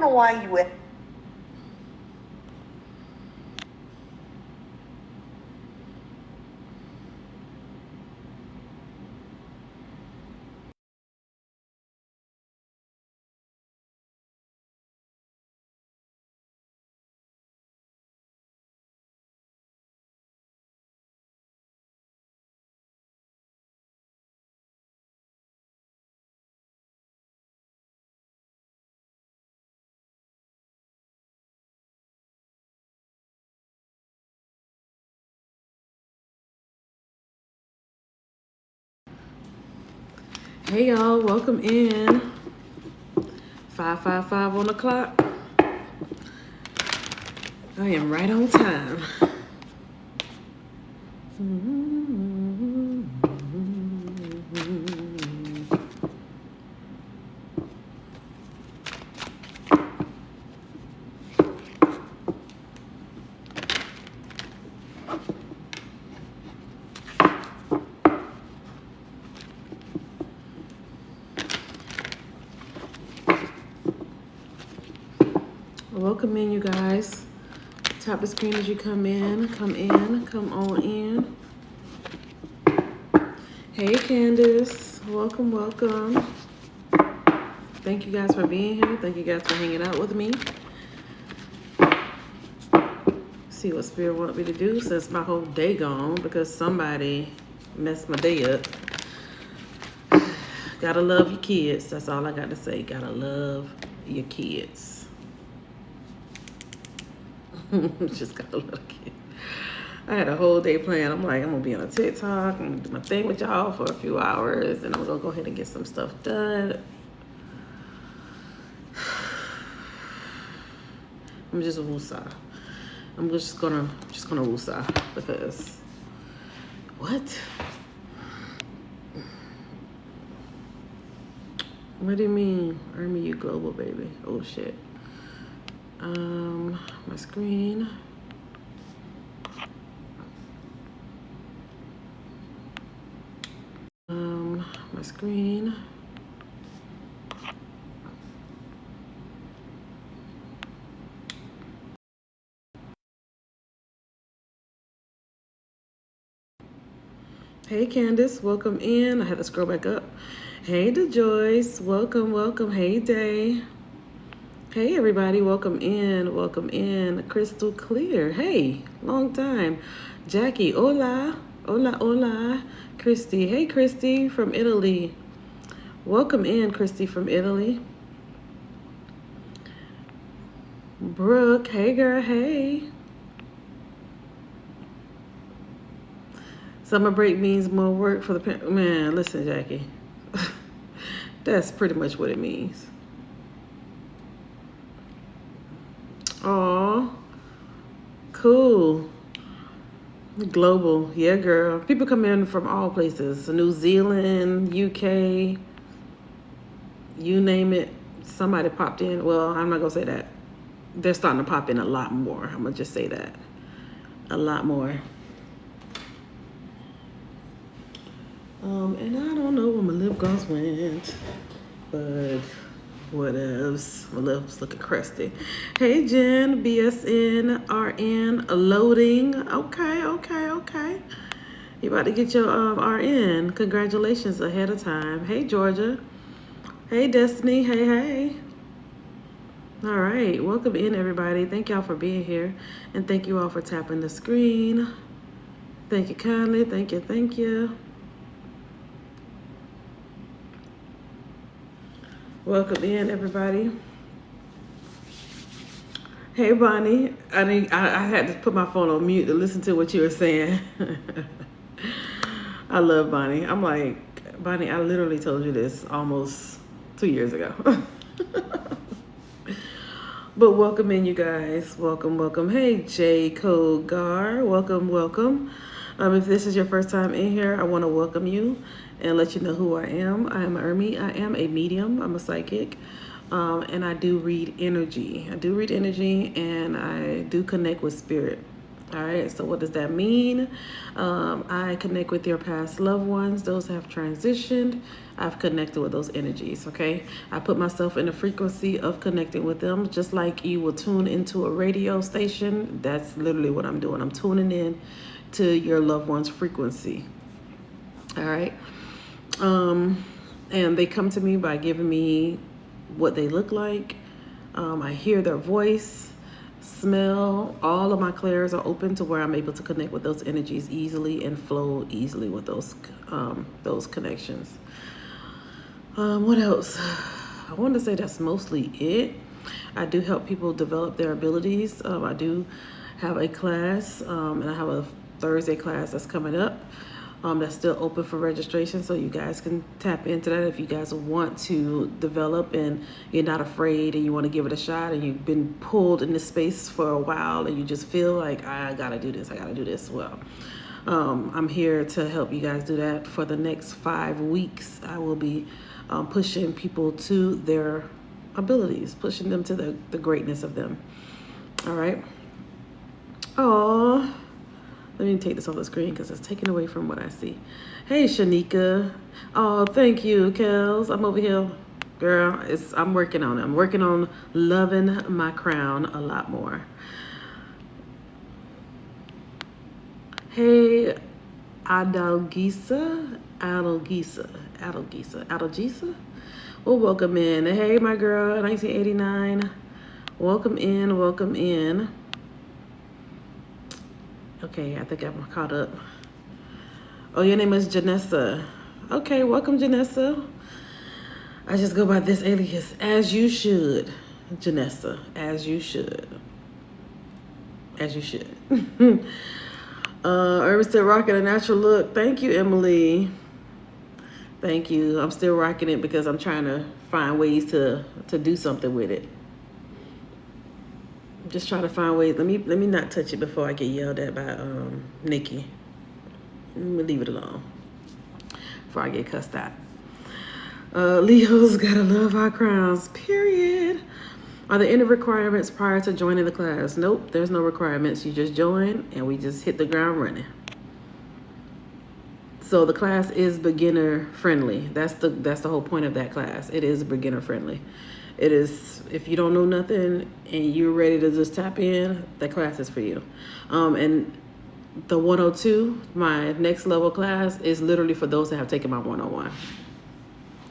know why you went. Hey y'all, welcome in. 5:55 on the clock. I am right on time. Welcome in, you guys. Tap the screen as you come in. Come in. Come on in. Hey, Candace. Welcome, welcome. Thank you guys for being here. Thank you guys for hanging out with me. See what Spirit wants me to do since my whole day gone because somebody messed my day up. Gotta love your kids. That's all I got to say. Gotta love your kids. Just got a little kid. I had a whole day planned. I'm like, I'm gonna be on a TikTok. I'm gonna do my thing with y'all for a few hours, and I'm gonna go ahead and get some stuff done. I'm just woosah. I'm just gonna woosah because what? What do you mean? Earn me, you global baby. Oh shit. My screen. My screen. Hey Candace, welcome in. I had to scroll back up. Hey DeJoyce, welcome, welcome. Hey Day. Hey everybody, welcome in, welcome in. Crystal Clear, hey, long time. Jackie, hola, hola, hola. Christy, hey Christy from Italy. Welcome in, Christy from Italy. Brooke, hey girl, hey. Summer break means more work for the parents. Man, listen, Jackie. That's pretty much what it means. Aw, cool. Global, yeah, girl. People come in from all places. New Zealand, UK, you name it. Somebody popped in. Well, I'm not gonna say that. They're starting to pop in a lot more. I'm gonna just say that. A lot more. And I don't know where my lip gloss went, but whatevs. My lips looking crusty. Hey Jen, BSN, RN, loading. Okay. You about to get your RN. Congratulations ahead of time. Hey Georgia. Hey Destiny. Hey. All right, welcome in everybody. Thank y'all for being here, and thank you all for tapping the screen. Thank you kindly. Thank you. Welcome in everybody. Hey Bonnie, I had to put my phone on mute to listen to what you were saying. I love Bonnie. I'm like, Bonnie, I literally told you this almost 2 years ago. But welcome in, you guys. Welcome. Hey, J. Kogar. Welcome. If this is your first time in here, I want to welcome you and let you know who I am. I am Ermi. I am a medium. I'm a psychic. And I do read energy. And I do connect with spirit. All right, so what does that mean? I connect with your past loved ones, those have transitioned. I've connected with those energies, okay? I put myself in the frequency of connecting with them, just like you will tune into a radio station. That's literally what I'm doing. I'm tuning in to your loved one's frequency. All right. And they come to me by giving me what they look like. I hear their voice, smell. All of my clairs are open to where I'm able to connect with those energies easily and flow easily with those connections. What else? I want to say that's mostly it. I do help people develop their abilities. I do have a class, and I have a Thursday class that's coming up. That's still open for registration, so you guys can tap into that if you guys want to develop and you're not afraid and you want to give it a shot and you've been pulled in this space for a while and you just feel like, I gotta do this. Well, I'm here to help you guys do that. For the next 5 weeks, I will be pushing people to their abilities, pushing them to the greatness of them. All right. Oh. Let me take this off the screen because it's taken away from what I see. Hey, Shanika. Oh, thank you, Kels. I'm over here. Girl, I'm working on it. I'm working on loving my crown a lot more. Hey, Adalgisa. Well, welcome in. Hey, my girl, 1989. Welcome in. Okay, I think I'm caught up. Oh, your name is Janessa. Okay, welcome, Janessa. I just go by this alias, as you should, Janessa, as you should. Irvin still rocking a natural look. Thank you, Emily. Thank you. I'm still rocking it because I'm trying to find ways to do something with it. Just trying to find ways. Let me not touch it before I get yelled at by Nikki. Let me leave it alone before I get cussed out. Leo's gotta love our crowns, period. Are there any requirements prior to joining the class? Nope, there's no requirements. You just join and we just hit the ground running. So the class is beginner friendly. That's the whole point of that class. It is beginner friendly. It is, if you don't know nothing and you're ready to just tap in, that class is for you. And the 102, my next level class, is literally for those that have taken my 101.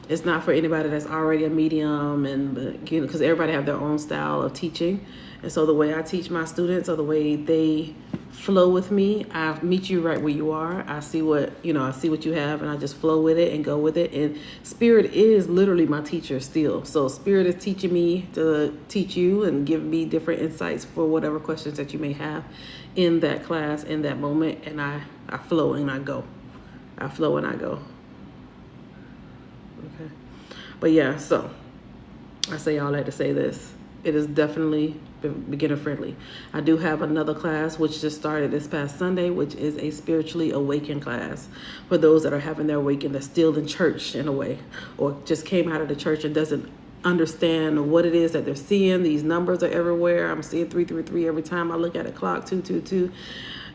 It's not for anybody that's already a medium, and you know, because everybody have their own style of teaching. And so the way I teach my students, or the way they flow with me, I meet you right where you are. I see what you have, and I just flow with it and go with it. And Spirit is literally my teacher still. So Spirit is teaching me to teach you and give me different insights for whatever questions that you may have in that class, in that moment. And I flow and I go. I flow and I go. Okay. But yeah, so I say all that to say this. It is definitely beginner friendly. I do have another class which just started this past Sunday, which is a spiritually awakened class for those that are having their awakening, that's still in church in a way, or just came out of the church and doesn't understand what it is that they're seeing. These numbers are everywhere. I'm seeing 333 every time I look at a clock, 222.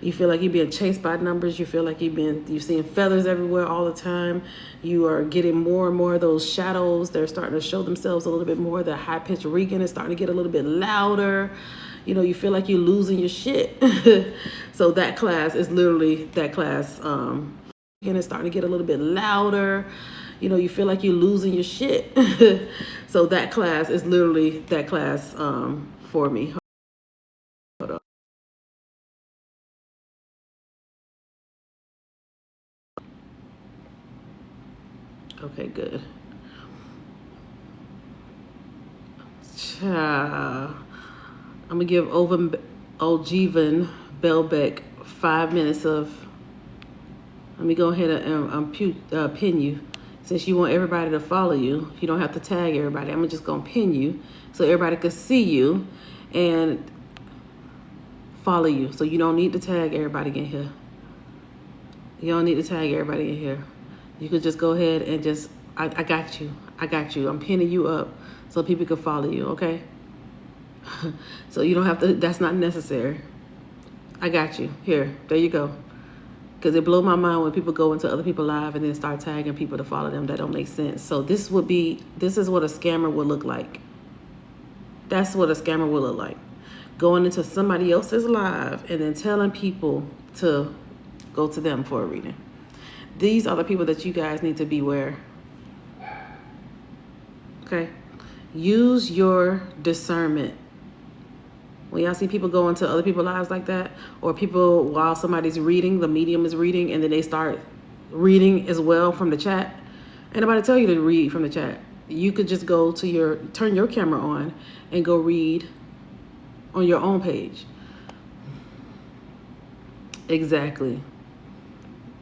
You feel like you're being chased by numbers. You feel like you're seeing feathers everywhere all the time. You are getting more and more of those shadows. They're starting to show themselves a little bit more. The high-pitched reading is starting to get a little bit louder. You know, you feel like you're losing your shit. So that class is literally that class. And it's starting to get a little bit louder. You know, you feel like you're losing your shit. So that class is literally that class for me. Hold on. Okay, good. I'm gonna give Oljevan Belbeck 5 minutes of. Let me go ahead and pin you, since you want everybody to follow you. You don't have to tag everybody. I'm just gonna pin you so everybody can see you and follow you. So you don't need to tag everybody in here. You don't need to tag everybody in here. You could just go ahead and just, I got you. I'm pinning you up so people can follow you, okay? So you don't have to, that's not necessary. I got you. Here, there you go. Because it blows my mind when people go into other people's live and then start tagging people to follow them. That don't make sense. So this is what a scammer would look like. That's what a scammer would look like. Going into somebody else's live and then telling people to go to them for a reading. These are the people that you guys need to beware. Okay? Use your discernment. When y'all see people go into other people's lives like that, or people, while somebody's reading, the medium is reading, and then they start reading as well from the chat, ain't nobody tell you to read from the chat. You could just go to turn your camera on and go read on your own page. Exactly.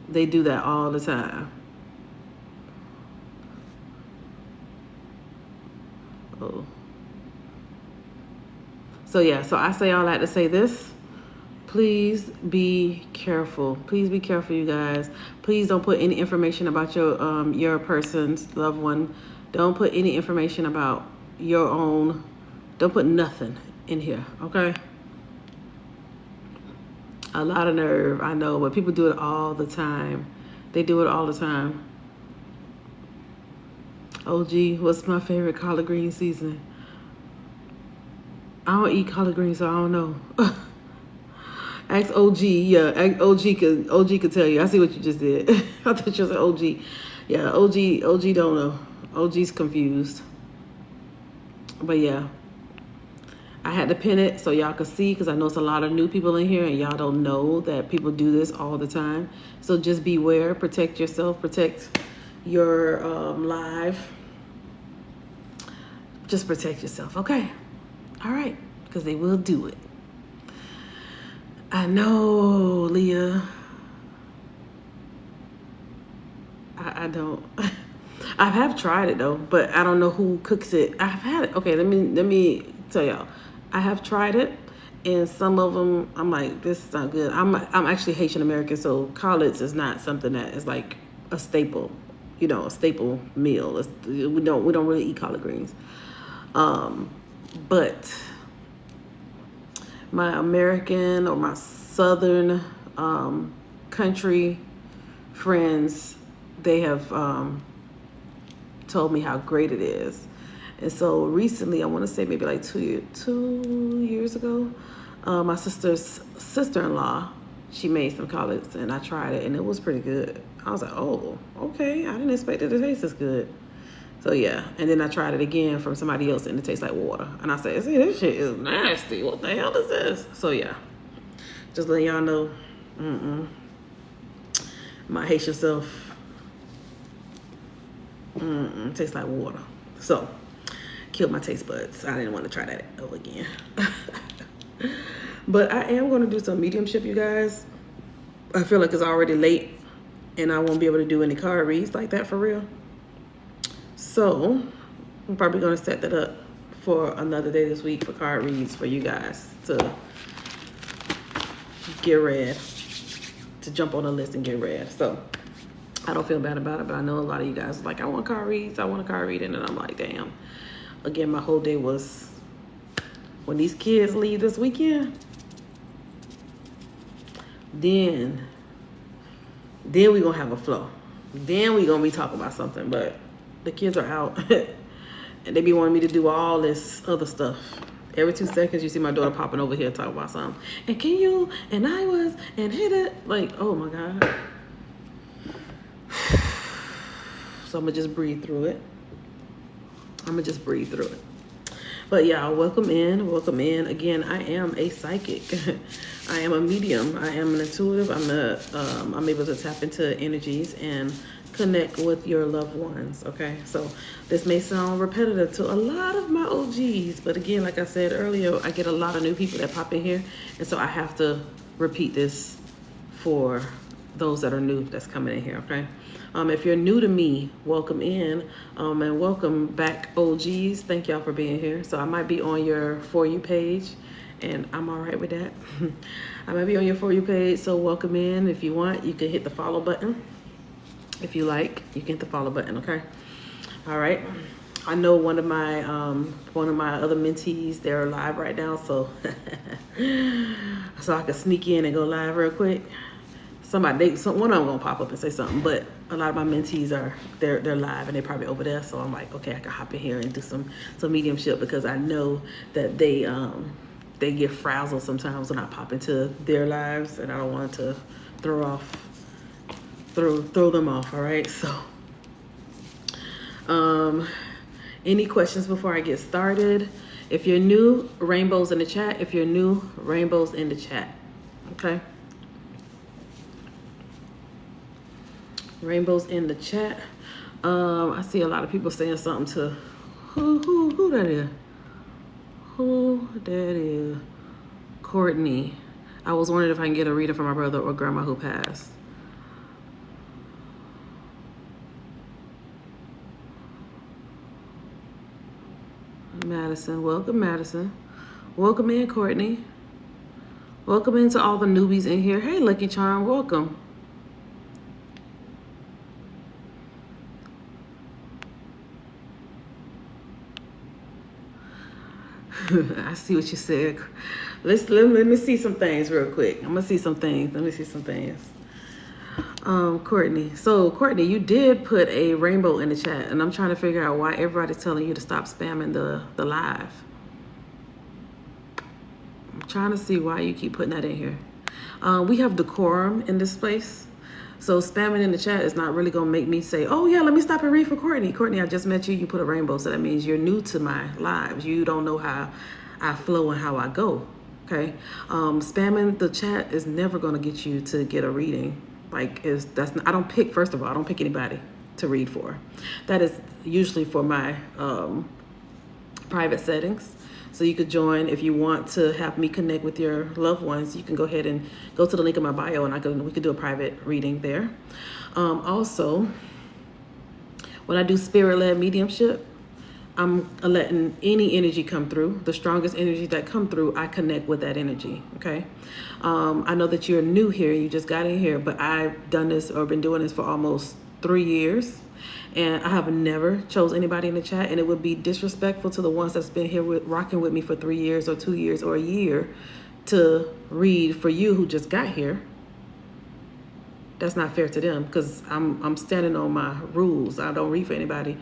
They do that all the time. Oh. So yeah, so I say all that to say this. Please be careful. Please be careful, you guys. Please don't put any information about your person's loved one. Don't put any information about your own. Don't put nothing in here, okay? A lot of nerve, I know, but people do it all the time. They do it all the time. OG, what's my favorite collard green seasoning? I don't eat collard greens, so I don't know. Ask OG. Yeah, OG could tell you. I see what you just did. I thought you said OG. Yeah, OG don't know. OG's confused. But yeah, I had to pin it so y'all could see, because I know it's a lot of new people in here and y'all don't know that people do this all the time. So just beware. Protect yourself. Protect your live. Just protect yourself, okay? All right, because they will do it. I know, Leah. I don't. I have tried it though, but I don't know who cooks it. I've had it. Okay, let me tell y'all. I have tried it, and some of them I'm like, this is not good. I'm actually Haitian American, so collards is not something that is like a staple, you know, a staple meal. We don't really eat collard greens. But my American or my Southern country friends, they have told me how great it is. And so recently, I want to say maybe like 2 years ago, my sister's sister-in-law, she made some collards and I tried it and it was pretty good. I was like, oh, okay. I didn't expect it to taste as good. So yeah, and then I tried it again from somebody else and it tastes like water. And I said, see, this shit is nasty. What the hell is this? So yeah, just letting y'all know, my Haitian self, tastes like water. So, killed my taste buds. I didn't want to try that over again. But I am going to do some mediumship, you guys. I feel like it's already late and I won't be able to do any card reads like that for real. So, I'm probably going to set that up for another day this week for card reads for you guys to get read, to jump on the list and get read. So, I don't feel bad about it, but I know a lot of you guys are like, I want card reads, I want a card reading, and I'm like, damn. Again, my whole day was, when these kids leave this weekend, then we're going to have a flow. Then we're going to be talking about something, but the kids are out and they be wanting me to do all this other stuff. Every 2 seconds you see my daughter popping over here talking about something. And can you, and I was, and hit it. Like, oh my God. So I'm gonna just breathe through it. But yeah, welcome in. Again, I am a psychic. I am a medium. I am an intuitive. I'm able to tap into energies and connect with your loved ones, okay? So this may sound repetitive to a lot of my OGs, but again, like I said earlier, I get a lot of new people that pop in here, and so I have to repeat this for those that are new that's coming in here, okay? If you're new to me, welcome in, and welcome back, OGs. Thank y'all for being here. So I might be on your For You page, and I'm all right with that. I might be on your For You page, so welcome in. If you want, you can hit the follow button. If you like, you can hit the follow button, okay? All right. I know one of my other mentees, they're live right now, so so I could sneak in and go live real quick. One of them gonna pop up and say something, but a lot of my mentees they're live and they're probably over there. So I'm like, okay, I can hop in here and do some mediumship, because I know that they get frazzled sometimes when I pop into their lives, and I don't want to throw them off. All right, so any questions before I get started? If you're new, rainbows in the chat. If you're new, rainbows in the chat. Okay. Rainbows in the chat. I see a lot of people saying something to who that is. Who that is? Courtney. I was wondering if I can get a reading for my brother or grandma who passed. Madison, welcome Madison. Welcome in, Courtney. Welcome into all the newbies in here. Hey, Lucky Charm, welcome. I see what you said. Let me see some things real quick. I'm gonna see some things. Let me see some things. Courtney. So Courtney, you did put a rainbow in the chat, and I'm trying to figure out why everybody's telling you to stop spamming the live. I'm trying to see why you keep putting that in here. We have decorum in this place. So spamming in the chat is not really gonna make me say, oh yeah, let me stop and read for Courtney. Courtney, I just met you, you put a rainbow, so that means you're new to my lives. You don't know how I flow and how I go, okay? Spamming the chat is never gonna get you to get a reading. Like, I don't pick, first of all, I don't pick anybody to read for. That is usually for my private settings. So you could join if you want to have me connect with your loved ones. You can go ahead and go to the link in my bio, and we could do a private reading there. Also, when I do spirit-led mediumship, I'm letting any energy come through. The strongest energy that come through, I connect with that energy, okay? I know that you're new here, you just got in here, but I've done this or been doing this for almost 3 years. And I have never chose anybody in the chat, and it would be disrespectful to the ones that's been here rocking with me for 3 years or 2 years or a year to read for you who just got here. That's not fair to them, because I'm standing on my rules. I don't read for anybody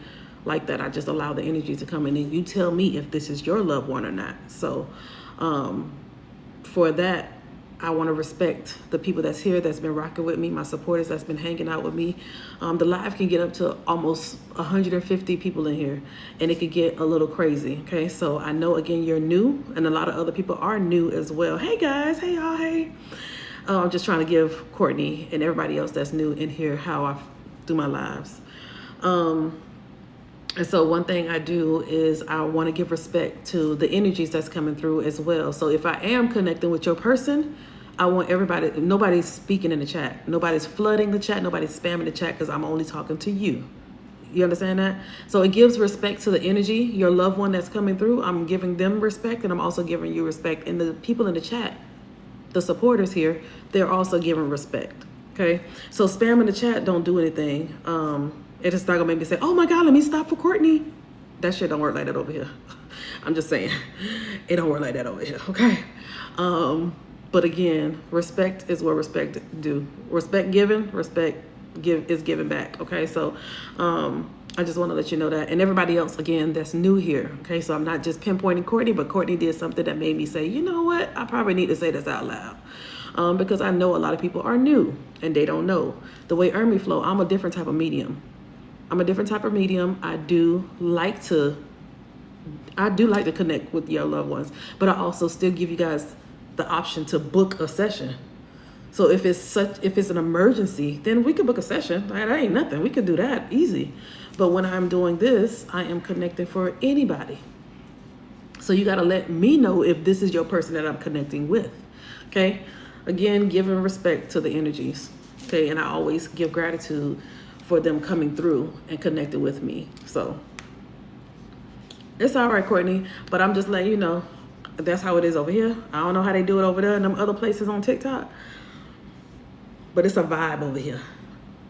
like that. I just allow the energy to come in, and you tell me if this is your loved one or not. So for that, I want to respect the people that's here, that's been rocking with me, my supporters that's been hanging out with me. The live can get up to almost 150 people in here, and it could get a little crazy, okay? So I know, again, you're new, and a lot of other people are new as well. Hey guys, hey y'all, hey. I'm just trying to give Courtney and everybody else that's new in here how I do my lives. And so one thing I do is I want to give respect to the energies that's coming through as well. So if I am connecting with your person, I want everybody, nobody's speaking in the chat. Nobody's flooding the chat. Nobody's spamming the chat, because I'm only talking to you. You understand that? So it gives respect to the energy, your loved one that's coming through. I'm giving them respect, and I'm also giving you respect. And the people in the chat, the supporters here, they're also giving respect, okay? So spamming the chat don't do anything. It is not gonna make me say, oh my God, let me stop for Courtney. That shit don't work like that over here. I'm just saying, it don't work like that over here, okay? But again, respect is what respect do. Respect given, is given back, okay? So I just wanna let you know that. And everybody else, again, that's new here, okay? So I'm not just pinpointing Courtney, but Courtney did something that made me say, you know what? I probably need to say this out loud. Because I know a lot of people are new and they don't know. The way Ermi flow, I'm a different type of medium. I'm a different type of medium. I do like to connect with your loved ones, but I also still give you guys the option to book a session. So if it's an emergency, then we could book a session. That ain't nothing. We could do that easy. But when I'm doing this, I am connecting for anybody. So you got to let me know if this is your person that I'm connecting with. Okay. Again, giving respect to the energies. Okay. And I always give gratitude for them coming through and connecting with me. So it's all right, Courtney, but I'm just letting you know that's how it is over here. I don't know how they do it over there in them other places on TikTok, but it's a vibe over here.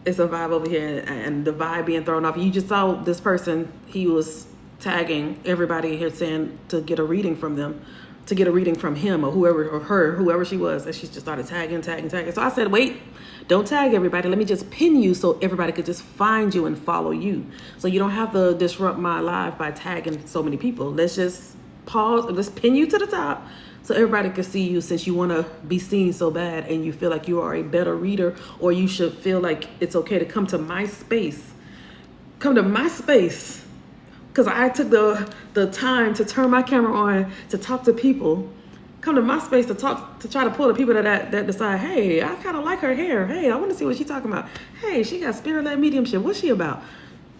It's a vibe over here, and the vibe being thrown off. You just saw this person, he was tagging everybody here saying to get a reading from them, to get a reading from him or whoever, or her, whoever she was. And she just started tagging. So I said, wait, don't tag everybody. Let me just pin you so everybody could just find you and follow you. So you don't have to disrupt my life by tagging so many people. Let's just pause and let's pin you to the top so everybody can see you, since you want to be seen so bad and you feel like you are a better reader, or you should feel like it's okay to come to my space. Come to my space. Because I took the time to turn my camera on to talk to people. Come to my space to talk, to try to pull the people that decide, hey, I kind of like her hair. Hey, I want to see what she's talking about. Hey, she got spirit-led mediumship. What's she about?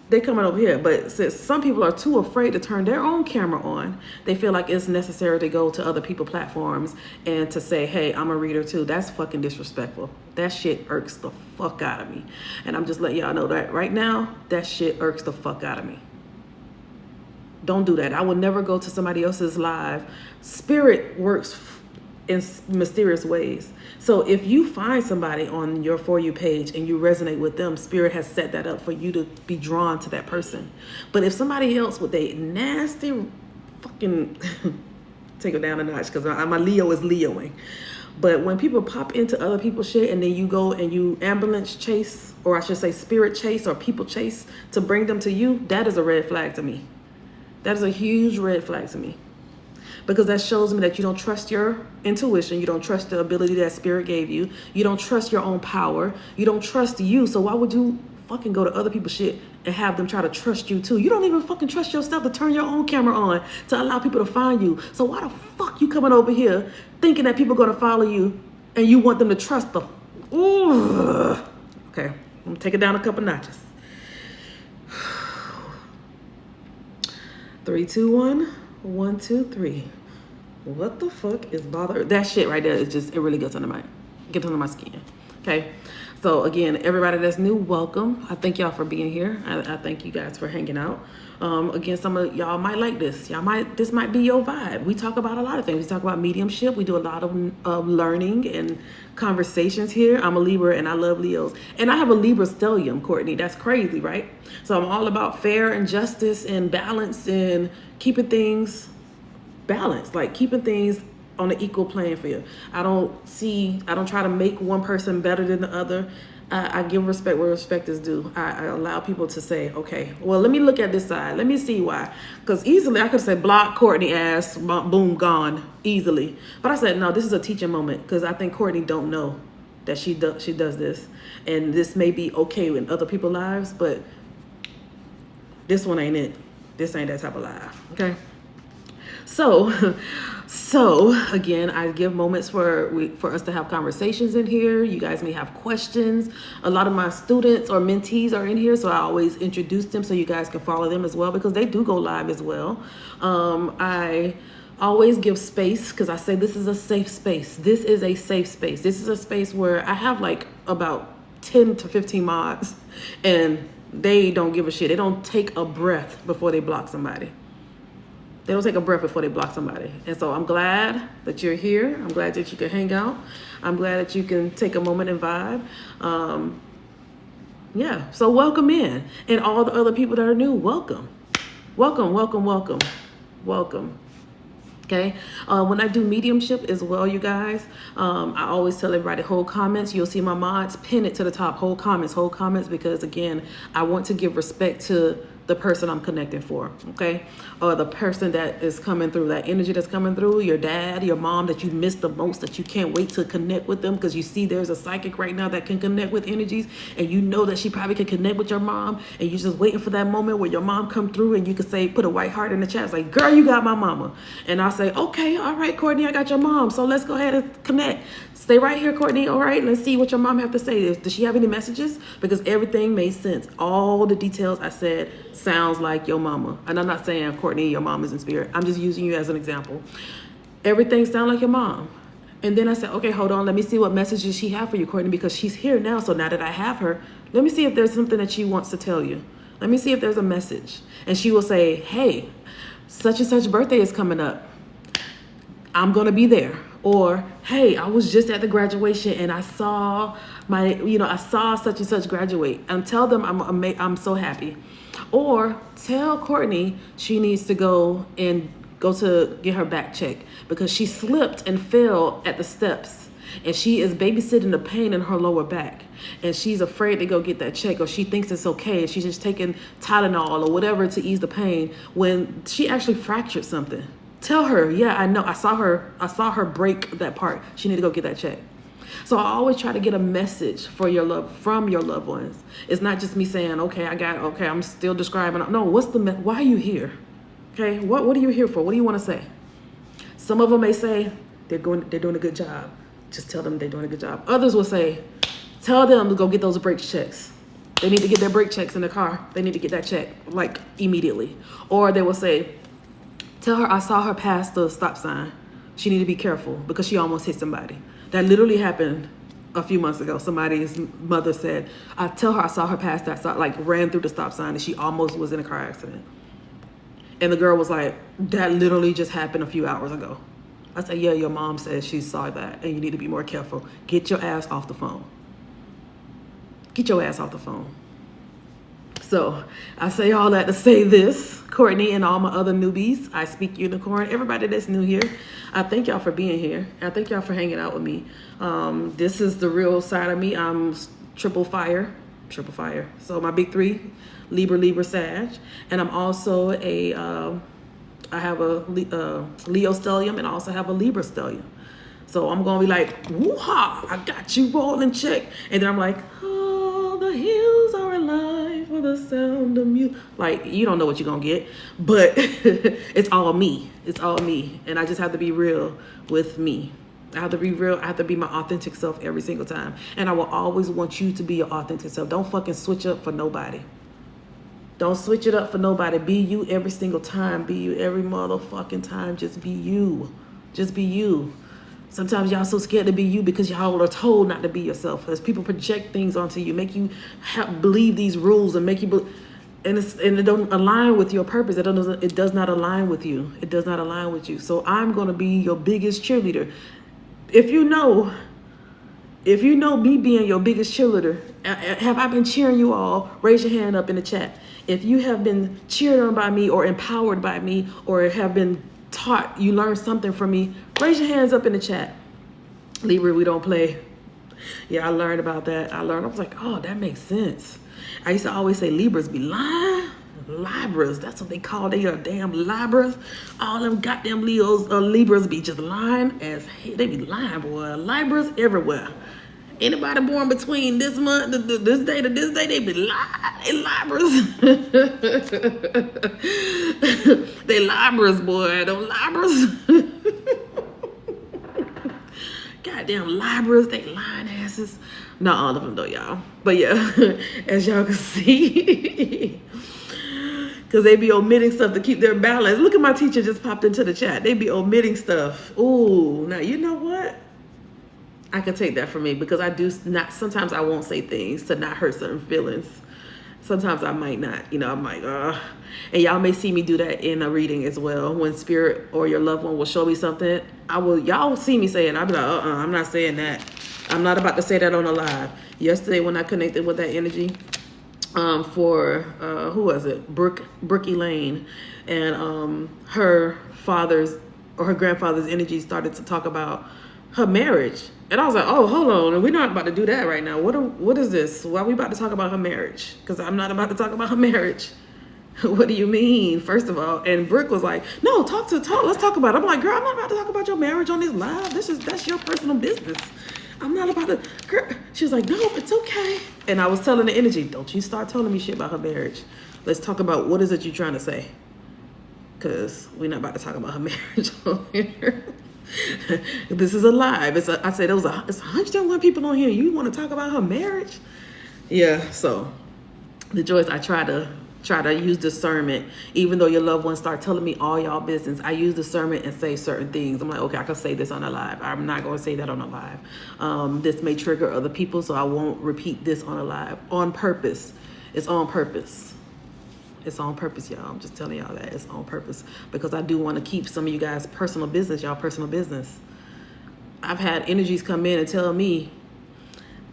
They coming over here. But since some people are too afraid to turn their own camera on, they feel like it's necessary to go to other people's platforms and to say, hey, I'm a reader too. That's fucking disrespectful. That shit irks the fuck out of me. And I'm just letting y'all know that right now, that shit irks the fuck out of me. Don't do that. I will never go to somebody else's live. Spirit works in mysterious ways. So if you find somebody on your For You page and you resonate with them, Spirit has set that up for you to be drawn to that person. But if somebody else with a nasty fucking take it down a notch, because my Leo is Leoing. But when people pop into other people's shit and then you go and you ambulance chase, or I should say spirit chase or people chase to bring them to you, that is a red flag to me. That is a huge red flag to me, because that shows me that you don't trust your intuition. You don't trust the ability that Spirit gave you. You don't trust your own power. You don't trust you. So why would you fucking go to other people's shit and have them try to trust you too? You don't even fucking trust yourself to turn your own camera on to allow people to find you. So why the fuck you coming over here thinking that people are going to follow you and you want them to trust the... Ooh. Okay, I'm going to take it down a couple notches. 3, 2, 1. 1, 2, 3. What the fuck is bothering? That shit right there is just, it really gets under my skin. Okay. So again, everybody that's new, welcome. I thank y'all for being here. I thank you guys for hanging out. Again, some of y'all might like this. This might be your vibe. We talk about a lot of things. We talk about mediumship. We do a lot of learning and conversations here. I'm a Libra and I love Leos. And I have a Libra stellium, Courtney. That's crazy, right? So I'm all about fair and justice and balance and keeping things balanced, like keeping things on an equal playing field. I don't try to make one person better than the other. I give respect where respect is due. I allow people to say, okay, well, let me look at this side. Let me see why. Because easily I could say block Courtney ass, boom, gone, easily. But I said, no, this is a teaching moment, because I think Courtney don't know that she does this. And this may be okay in other people's lives, but this one ain't it. This ain't that type of life, okay? So again, I give moments for us to have conversations in here. You guys may have questions. A lot of my students or mentees are in here, so I always introduce them so you guys can follow them as well, because they do go live as well. I always give space, because I say this is a safe space. This is a safe space. This is a space where I have like about 10 to 15 mods, and they don't give a shit. They don't take a breath before they block somebody. They don't take a breath before they block somebody. And so I'm glad that you're here. I'm glad that you can hang out. I'm glad that you can take a moment and vibe. Yeah, so welcome in. And all the other people that are new, welcome. Welcome, welcome, welcome, welcome. Okay, when I do mediumship as well, you guys, I always tell everybody, hold comments. You'll see my mods, pin it to the top, hold comments, because again, I want to give respect to the person I'm connecting for, okay? Or the person that is coming through, that energy that's coming through, your dad, your mom that you miss the most, that you can't wait to connect with them, because you see there's a psychic right now that can connect with energies, and you know that she probably can connect with your mom, and you're just waiting for that moment where your mom come through and you can say, put a white heart in the chat. It's like, girl, you got my mama. And I'll say, okay, all right, Courtney, I got your mom. So let's go ahead and connect. Stay right here, Courtney. All right, let's see what your mom have to say. Does she have any messages? Because everything made sense. All the details I said sounds like your mama. And I'm not saying, Courtney, your mom is in spirit. I'm just using you as an example. Everything sounds like your mom. And then I said, okay, hold on. Let me see what messages she have for you, Courtney, because she's here now. So now that I have her, let me see if there's something that she wants to tell you. Let me see if there's a message. And she will say, hey, such and such birthday is coming up. I'm going to be there. Or, hey, I was just at the graduation and I saw I saw such and such graduate. And tell them I'm so happy. Or tell Courtney she needs to go to get her back checked because she slipped and fell at the steps, and she is babysitting the pain in her lower back, and she's afraid to go get that check, or she thinks it's okay. She's just taking Tylenol or whatever to ease the pain when she actually fractured something. Tell her, yeah, I know. I saw her break that part. She need to go get that check. So I always try to get a message from your loved ones. It's not just me saying, okay, I'm still describing. No, why are you here? Okay, what are you here for? What do you want to say? Some of them may say they're doing a good job. Just tell them they're doing a good job. Others will say, tell them to go get those brake checks. They need to get their brake checks in the car. They need to get that check like immediately. Or they will say, tell her I saw her pass the stop sign. She need to be careful because she almost hit somebody. That literally happened a few months ago. Somebody's mother said, I tell her I saw her pass that stop, like ran through the stop sign, and she almost was in a car accident. And the girl was like, that literally just happened a few hours ago. I said, yeah, your mom says she saw that and you need to be more careful. Get your ass off the phone. Get your ass off the phone. So I say all that to say this, Courtney and all my other newbies, I speak unicorn, everybody that's new here, I thank y'all for being here. I thank y'all for hanging out with me. This is the real side of me. I'm triple fire. So my big three, Libra, Sag. And I'm also I have a Leo stellium, and I also have a Libra stellium. So I'm going to be like, woo-ha, I got you all in check. And then I'm like, oh, the hills are alive with the sound of music. Like, you don't know what you're going to get, but it's all me. It's all me. And I just have to be real with me. I have to be real. I have to be my authentic self every single time. And I will always want you to be your authentic self. Don't fucking switch up for nobody. Don't switch it up for nobody. Be you every single time. Be you every motherfucking time. Just be you. Just be you. Sometimes y'all so scared to be you because y'all are told not to be yourself. Because people project things onto you, make you believe these rules and make you and it don't align with your purpose. It does not align with you. It does not align with you. So I'm going to be your biggest cheerleader. If you know me being your biggest cheerleader, have I been cheering you all? Raise your hand up in the chat. If you have been cheered on by me or empowered by me or have been taught, you learned something from me, raise your hands up in the chat. Libra, we don't play. Yeah, I learned about that. I was like, oh, that makes sense. I used to always say Libras be lying. Libras, that's what they call. They are damn Libras. All them goddamn Libras be just lying as hell. They be lying, boy. Libras everywhere. Anybody born between this month, this day to this day, they be lying. Libras. They Libras, boy. Them Libras. Goddamn Libras, they lying asses. Not all of them though, y'all. But yeah, as y'all can see. Because they be omitting stuff to keep their balance. Look at my teacher just popped into the chat. They be omitting stuff. Ooh, now you know what? I can take that from me because I do not, sometimes I won't say things to not hurt certain feelings. Sometimes I might not, I'm like, and y'all may see me do that in a reading as well. When spirit or your loved one will show me something, y'all will see me say it. I'll be like, I'm not saying that. I'm not about to say that on a live. Yesterday when I connected with that energy, for who was it? Brooke Elaine, and her father's or her grandfather's energy started to talk about her marriage. And I was like, oh, hold on. And we're not about to do that right now. What is this? Why are we about to talk about her marriage? Because I'm not about to talk about her marriage. What do you mean, first of all? And Brooke was like, no, let's talk about it. I'm like, girl, I'm not about to talk about your marriage on this live. That's your personal business. I'm not about to, girl. She was like, no, it's okay. And I was telling the energy, don't you start telling me shit about her marriage. Let's talk about what is it you're trying to say. Because we're not about to talk about her marriage on here. This is a live. It's 101 people on here. You want to talk about her marriage? Yeah. So the Joyce, I try to use discernment. Even though your loved ones start telling me all y'all business, I use discernment and say certain things. I'm like, okay, I can say this on a live. I'm not going to say that on a live. This may trigger other people, so I won't repeat this on a live on purpose. It's on purpose. It's on purpose, y'all. I'm just telling y'all that it's on purpose because I do want to keep some of you guys' personal business, y'all personal business. I've had energies come in and tell me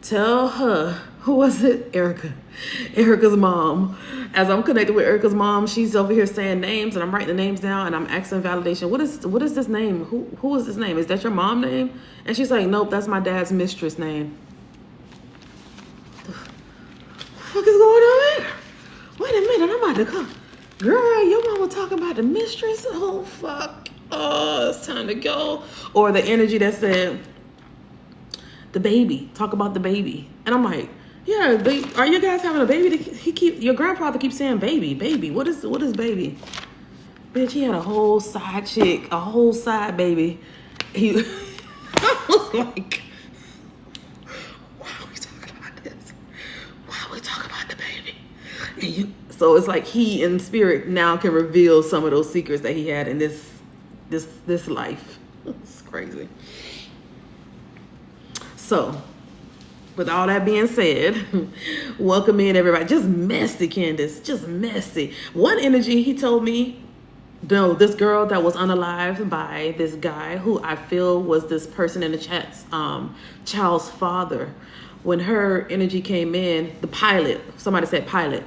tell her, who was it? Erica's mom. As I'm connected with Erica's mom, she's over here saying names, and I'm writing the names down, and I'm asking validation. What is this name? Who is this name? Is that your mom name? And she's like, nope, that's my dad's mistress name. What the fuck is going on here? Wait a minute, I'm about to come. Girl, your mama talking about the mistress? Oh, fuck. Oh, it's time to go. Or the energy that said, the baby. Talk about the baby. And I'm like, yeah, are you guys having a baby? Your grandfather keeps saying baby, baby. What is baby? Bitch, he had a whole side chick, a whole side baby. I was like, why are we talking about this? Why are we talking about the baby? So it's like he in spirit now can reveal some of those secrets that he had in this life. It's crazy. So, with all that being said, welcome in everybody. Just messy, Candace. Just messy. One energy, he told me, no, this girl that was unalived by this guy who I feel was this person in the chat's child's father. When her energy came in, the pilot, somebody said pilot.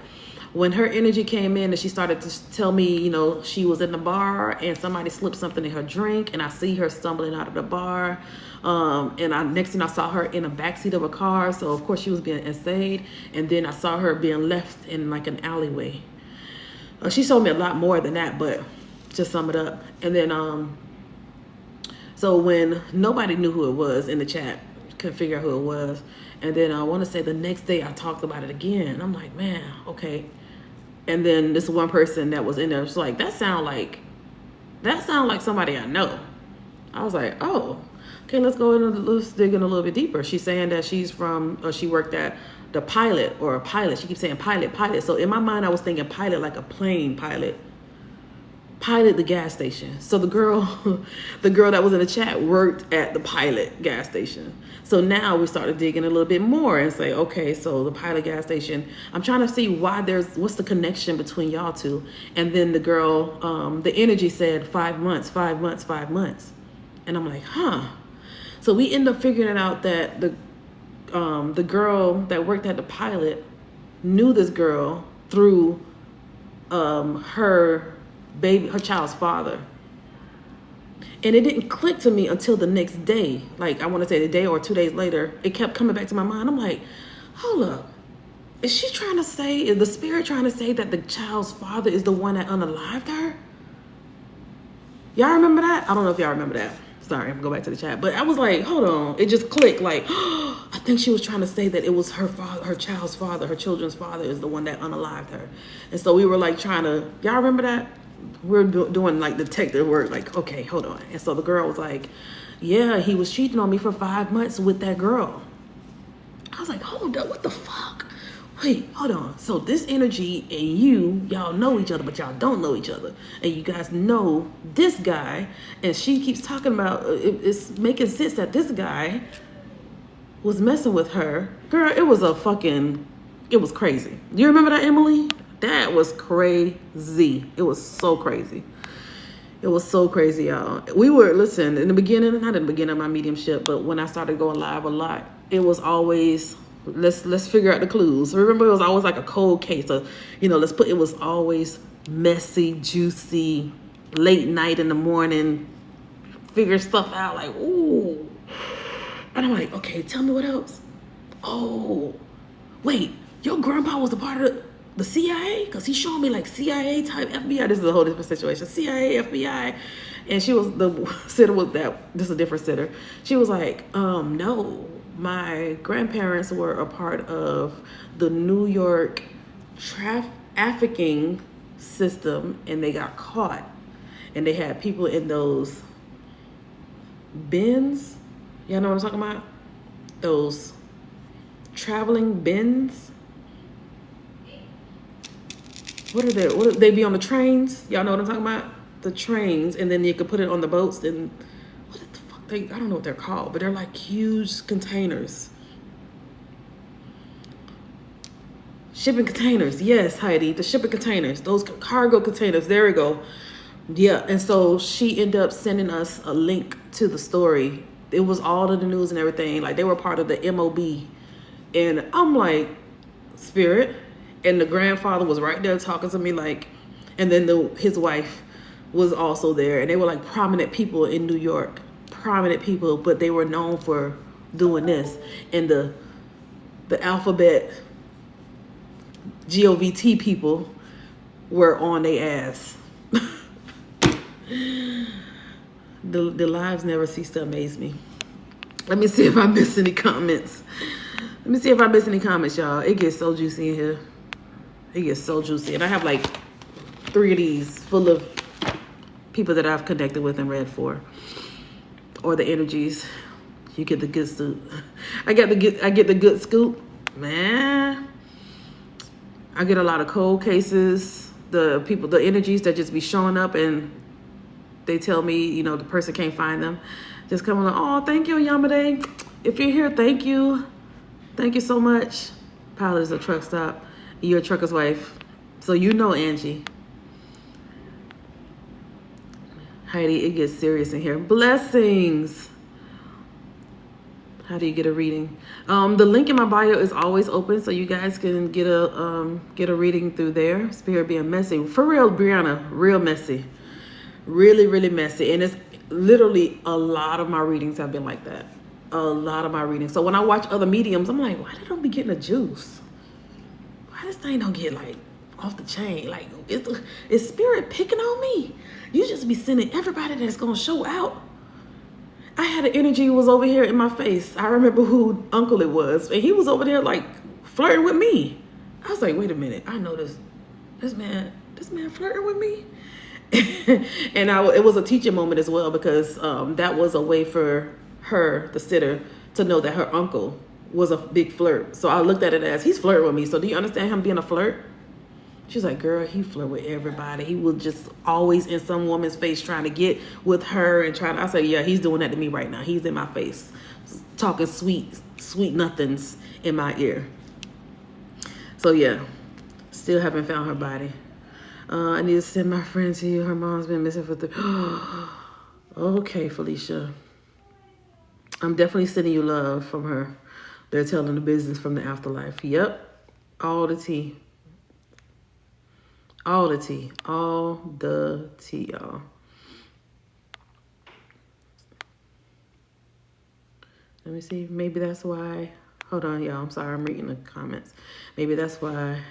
When her energy came in and she started to tell me, you know, she was in the bar and somebody slipped something in her drink, and I see her stumbling out of the bar. And next thing I saw her in a backseat of a car. So of course she was being essayed. And then I saw her being left in like an alleyway. She showed me a lot more than that, but just sum it up. And then, so when nobody knew who it was in the chat, couldn't figure out who it was. And then I want to say the next day I talked about it again. I'm like, man, okay. And then this one person that was in there was like, that sound like somebody I know. I was like, oh, okay, let's dig in a little bit deeper. She's saying that she's from, or she worked at the pilot or a pilot. She keeps saying pilot. So in my mind, I was thinking pilot like a plane pilot. Pilot the gas station. So the girl that was in the chat worked at the pilot gas station. So now we started digging a little bit more and say, okay, so the pilot gas station, I'm trying to see what's the connection between y'all two. And then the girl, the energy said 5 months. And I'm like, huh. So we end up figuring out that the girl that worked at the pilot knew this girl through her child's father. And it didn't click to me until the next day. Like, I want to say the day or 2 days later, it kept coming back to my mind. I'm like, hold up. Is the spirit trying to say that the child's father is the one that unalived her? Y'all remember that? I don't know if y'all remember that. Sorry, I'm going to go back to the chat. But I was like, hold on. It just clicked. Like, I think she was trying to say that it was her father, her child's father, her children's father is the one that unalived her. And so we were like trying to, y'all remember that? We're doing like detective work, like, okay, hold on. And so the girl was like, yeah, he was cheating on me for 5 months with that girl. I was like, hold up, what the fuck? Wait, hold on. So this energy and y'all know each other, but y'all don't know each other. And you guys know this guy, and she keeps talking about, it's making sense that this guy was messing with her. Girl, it was crazy. You remember that, Emily? That was crazy. It was so crazy. It was so crazy, y'all. We were, listen, in the beginning, not in the beginning of my mediumship, but when I started going live a lot, it was always, let's figure out the clues. Remember, it was always like a cold case. So, you know, it was always messy, juicy, late night in the morning, figure stuff out like, ooh. And I'm like, okay, tell me what else. Oh, wait, your grandpa was a part of the CIA? Because he showed me like CIA type FBI. This is a whole different situation. CIA, FBI. And she was, the sitter was that, this is a different sitter. She was like, no, my grandparents were a part of the New York trafficking system, and they got caught. And they had people in those bins. Y'all know what I'm talking about? Those traveling bins. What are they be on the trains? Y'all know what I'm talking about? The trains, and then you could put it on the boats. And what the fuck? I don't know what they're called, but they're like huge containers. Shipping containers. Yes, Heidi, the shipping containers. Those cargo containers. There we go. Yeah, and so she ended up sending us a link to the story. It was all in the news and everything. Like, they were part of the MOB. And I'm like, Spirit. And the grandfather was right there talking to me like, and then his wife was also there. And they were like prominent people in New York. Prominent people, but they were known for doing this. And the alphabet GOVT people were on their ass. The lives never cease to amaze me. Let me see if I missed any comments. Let me see if I missed any comments, y'all. It gets so juicy in here. It gets so juicy. And I have like 3 of these full of people that I've connected with and read for. Or the energies. You get the good scoop. I get the good scoop. Man. I get a lot of cold cases. The energies that just be showing up and they tell me, you know, the person can't find them. Just come on, oh, thank you, Yamade. If you're here, thank you. Thank you so much. Pilot is a truck stop. You're a trucker's wife. So you know Angie. Heidi, it gets serious in here. Blessings. How do you get a reading? The link in my bio is always open, so you guys can get a reading through there. Spirit being messy. For real, Brianna, real messy. Really, really messy. And it's literally a lot of my readings have been like that. A lot of my readings. So when I watch other mediums, I'm like, why they don't be getting a juice? Why this thing don't get like off the chain? Like, is Spirit picking on me? You just be sending everybody that's gonna show out. I had an energy who was over here in my face. I remember who uncle it was. And he was over there like flirting with me. I was like, wait a minute. I know this man flirting with me. And it was a teaching moment as well, because that was a way for her, the sitter, to know that her uncle was a big flirt. So I looked at it as, he's flirting with me. So do you understand him being a flirt? She's like, girl, he flirt with everybody. He was just always in some woman's face trying to get with her and trying to, I said, yeah, he's doing that to me right now. He's in my face, talking sweet nothings in my ear. So yeah, still haven't found her body. I need to send my friend to you. Her mom's been missing for 3. Okay, Felicia. I'm definitely sending you love from her. They're telling the business from the afterlife. Yep. All the tea. All the tea. All the tea, y'all. Let me see. Maybe that's why. Hold on, y'all. I'm sorry. I'm reading the comments. Maybe that's why.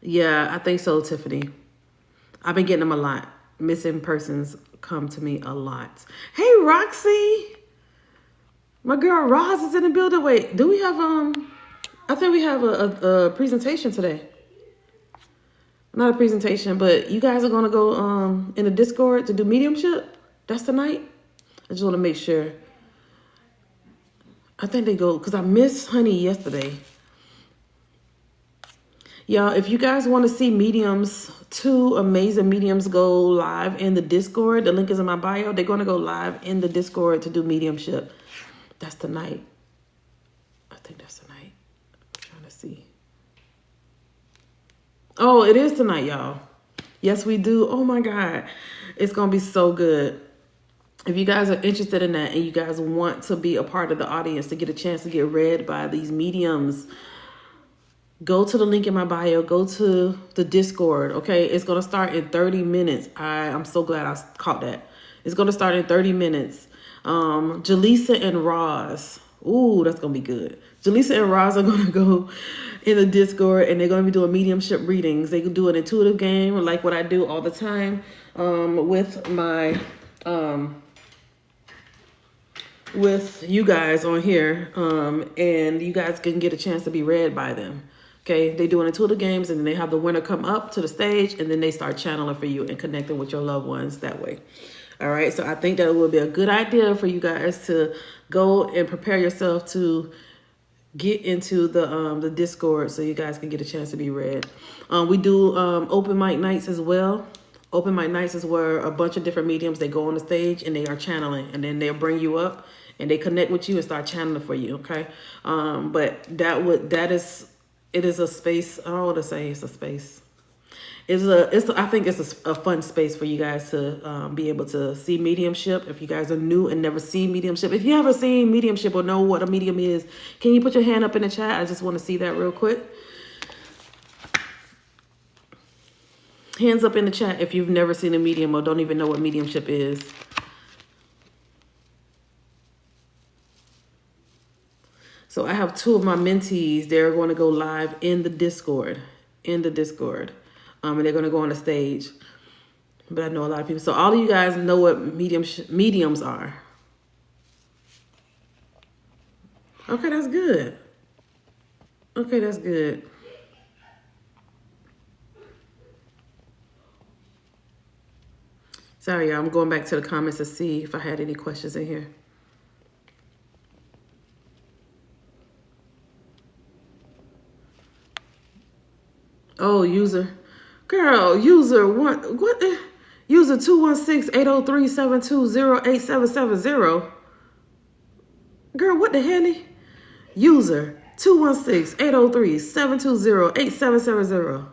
Yeah, I think so, Tiffany. I've been getting them a lot. Missing persons come to me a lot. Hey, Roxy. My girl Roz is in the building. Wait, do we have, I think we have a presentation today. Not a presentation, but you guys are going to go in the Discord to do mediumship? That's tonight? I just want to make sure. I think they go, because I missed Honey yesterday. Y'all, if you guys want to see mediums, 2 amazing mediums go live in the Discord. The link is in my bio. They're going to go live in the Discord to do mediumship. That's tonight. I think that's tonight. I'm trying to see. Oh, it is tonight, y'all. Yes, we do. Oh, my God. It's going to be so good. If you guys are interested in that and you guys want to be a part of the audience to get a chance to get read by these mediums, go to the link in my bio. Go to the Discord, okay? It's going to start in 30 minutes. I'm so glad I caught that. It's going to start in 30 minutes. Jaleesa and Roz. Ooh, that's going to be good. Jaleesa and Roz are going to go in the Discord, and they're going to be doing mediumship readings. They can do an intuitive game like what I do all the time with my... with you guys on here, and you guys can get a chance to be read by them. Okay, they do an intuitive games, and then they have the winner come up to the stage, and then they start channeling for you and connecting with your loved ones that way. All right, so I think that will be a good idea for you guys to go and prepare yourself to get into the Discord so you guys can get a chance to be read. We do open mic nights as well. Open mic nights is where a bunch of different mediums, they go on the stage and they are channeling, and then they'll bring you up and they connect with you and start channeling for you. Okay, but it is a space. I don't want to say it's a space. I think it's a fun space for you guys to be able to see mediumship. If you guys are new and never seen mediumship, if you ever seen mediumship or know what a medium is, can you put your hand up in the chat? I just want to see that real quick. Hands up in the chat if you've never seen a medium or don't even know what mediumship is. So I have two of my mentees. They're going to go live in the Discord. And they're going to go on the stage. But I know a lot of people. So all of you guys know what mediums are. Okay, that's good. Okay, that's good. Sorry, y'all. I'm going back to the comments to see if I had any questions in here. Oh, user. Girl, user what? User 216-803-720-8770. Girl, what the hell? User 216-803-720-8770.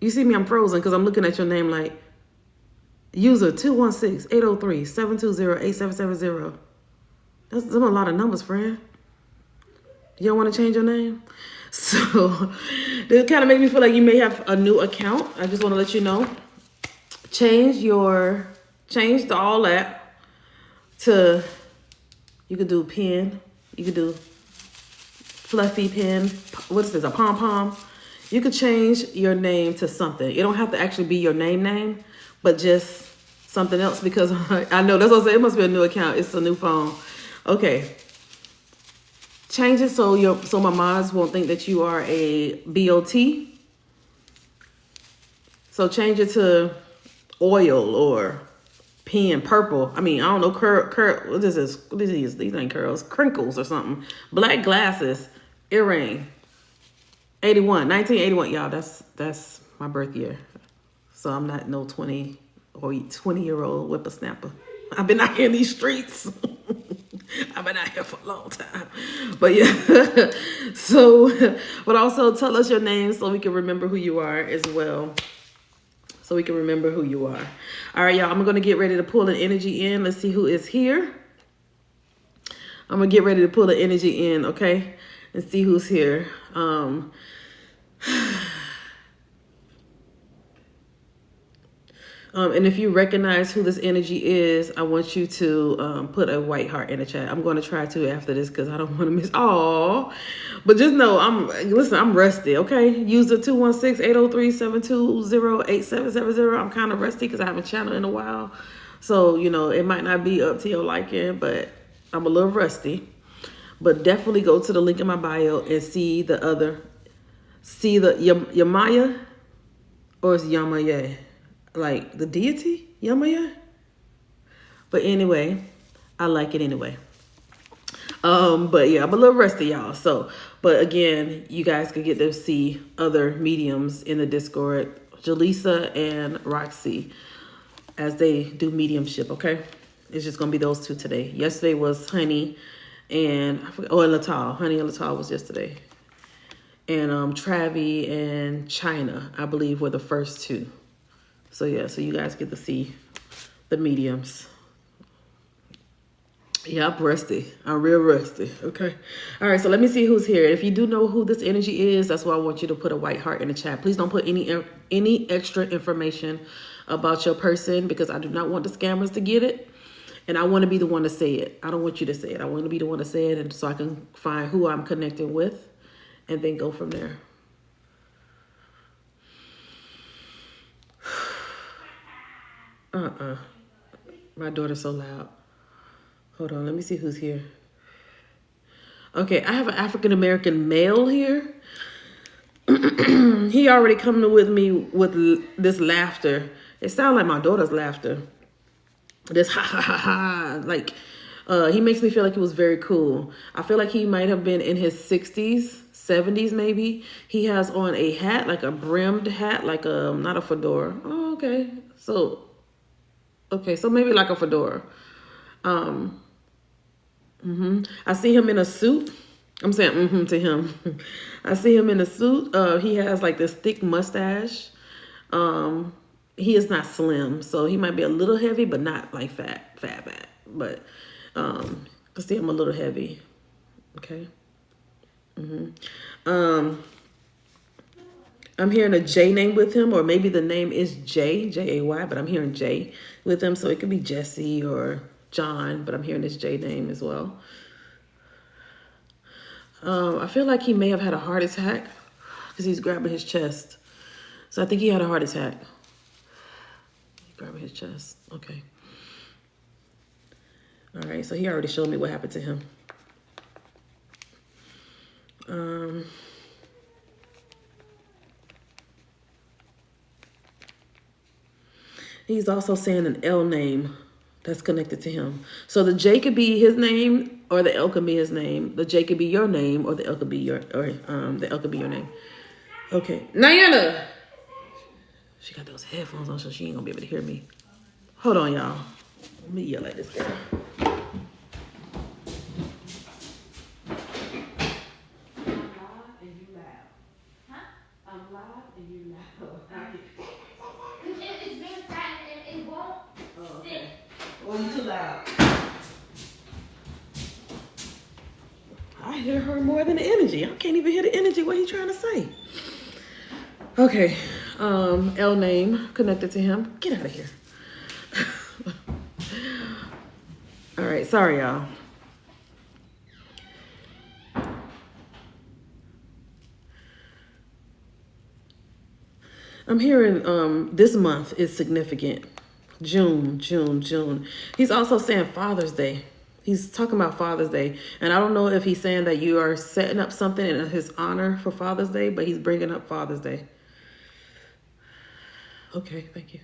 You see me, I'm frozen because I'm looking at your name like user 216-803-720-8770. That's a lot of numbers, friend. You don't want to change your name? So this kind of make me feel like you may have a new account. I just want to let you know. Change all that to, you could do pen. You could do fluffy pen. What is this, a pom-pom? You could change your name to something. It don't have to actually be your name, but just something else because I know that's what I'm saying. It must be a new account. It's a new phone. Okay. Change it so my mods won't think that you are a BOT. So change it to oil or pen, purple. I mean, I don't know, what is this? What is these? These ain't curls, crinkles or something. Black glasses, earring. 1981, y'all. That's my birth year. So I'm not no 20 or 20-year-old whippersnapper. I've been out here in these streets. I've been out here for a long time. But yeah. So, but also tell us your name so we can remember who you are as well. So we can remember who you are. All right, y'all. I'm going to get ready to pull an energy in. Let's see who is here. I'm going to get ready to pull the energy in, okay? And see who's here. And if you recognize who this energy is, I want you to put a white heart in the chat. I'm going to try to after this because I don't want to miss. Oh, but just know I'm rusty. Okay, user 216-803-720-8770. I'm kind of rusty because I haven't channeled in a while, so you know it might not be up to your liking, but I'm a little rusty. But definitely go to the link in my bio and see the Yamaya, or it's Yamaya. Like the deity, Yamaya. But anyway, I like it anyway. But yeah, I'm a little rusty, y'all. So, but again, you guys can get to see other mediums in the Discord, Jaleesa and Roxy, as they do mediumship. Okay, it's just gonna be those two today. Yesterday was Honey and Latal. Honey and Latal was yesterday, and Travi and China, I believe, were the first two. So yeah, so you guys get to see the mediums. Yeah, I'm rusty. I'm real rusty. Okay. All right, so let me see who's here. If you do know who this energy is, that's why I want you to put a white heart in the chat. Please don't put any extra information about your person because I do not want the scammers to get it. And I want to be the one to say it. I don't want you to say it. I want to be the one to say it, and so I can find who I'm connected with and then go from there. My daughter's so loud. Hold on, let me see who's here. Okay, I have an African-American male here. He already coming with me with this laughter. It sounds like my daughter's laughter. This ha ha ha ha. Like, he makes me feel like he was very cool. I feel like he might have been in his 60s, 70s maybe. He has on a hat, like a brimmed hat, like not a fedora. Oh, okay. So maybe like a fedora. I see him in a suit. I'm saying to him. I see him in a suit. He has like this thick mustache. He is not slim, so he might be a little heavy, but not like fat. But I see him a little heavy. Okay. I'm hearing a J name with him, or maybe the name is J-A-Y, but I'm hearing J with him, so it could be Jesse or John, but I'm hearing this J name as well. I feel like he may have had a heart attack because he's grabbing his chest. So I think he had a heart attack. Grabbing his chest. Okay. All right, so he already showed me what happened to him. He's also saying an L name that's connected to him. So the J could be his name, or the L could be his name. The J could be your name, or the L could be your, the L could be your name. Okay, Nayana. She got those headphones on, so she ain't gonna be able to hear me. Hold on, y'all. Let me yell at this girl. Well, you too loud. I hear her more than the energy. I can't even hear the energy. What he's trying to say. Okay. L name connected to him. Get out of here. All right. Sorry, y'all. I'm hearing this month is significant. June. He's also saying Father's Day. He's talking about Father's Day. And I don't know if he's saying that you are setting up something in his honor for Father's Day, but he's bringing up Father's Day. Okay, thank you.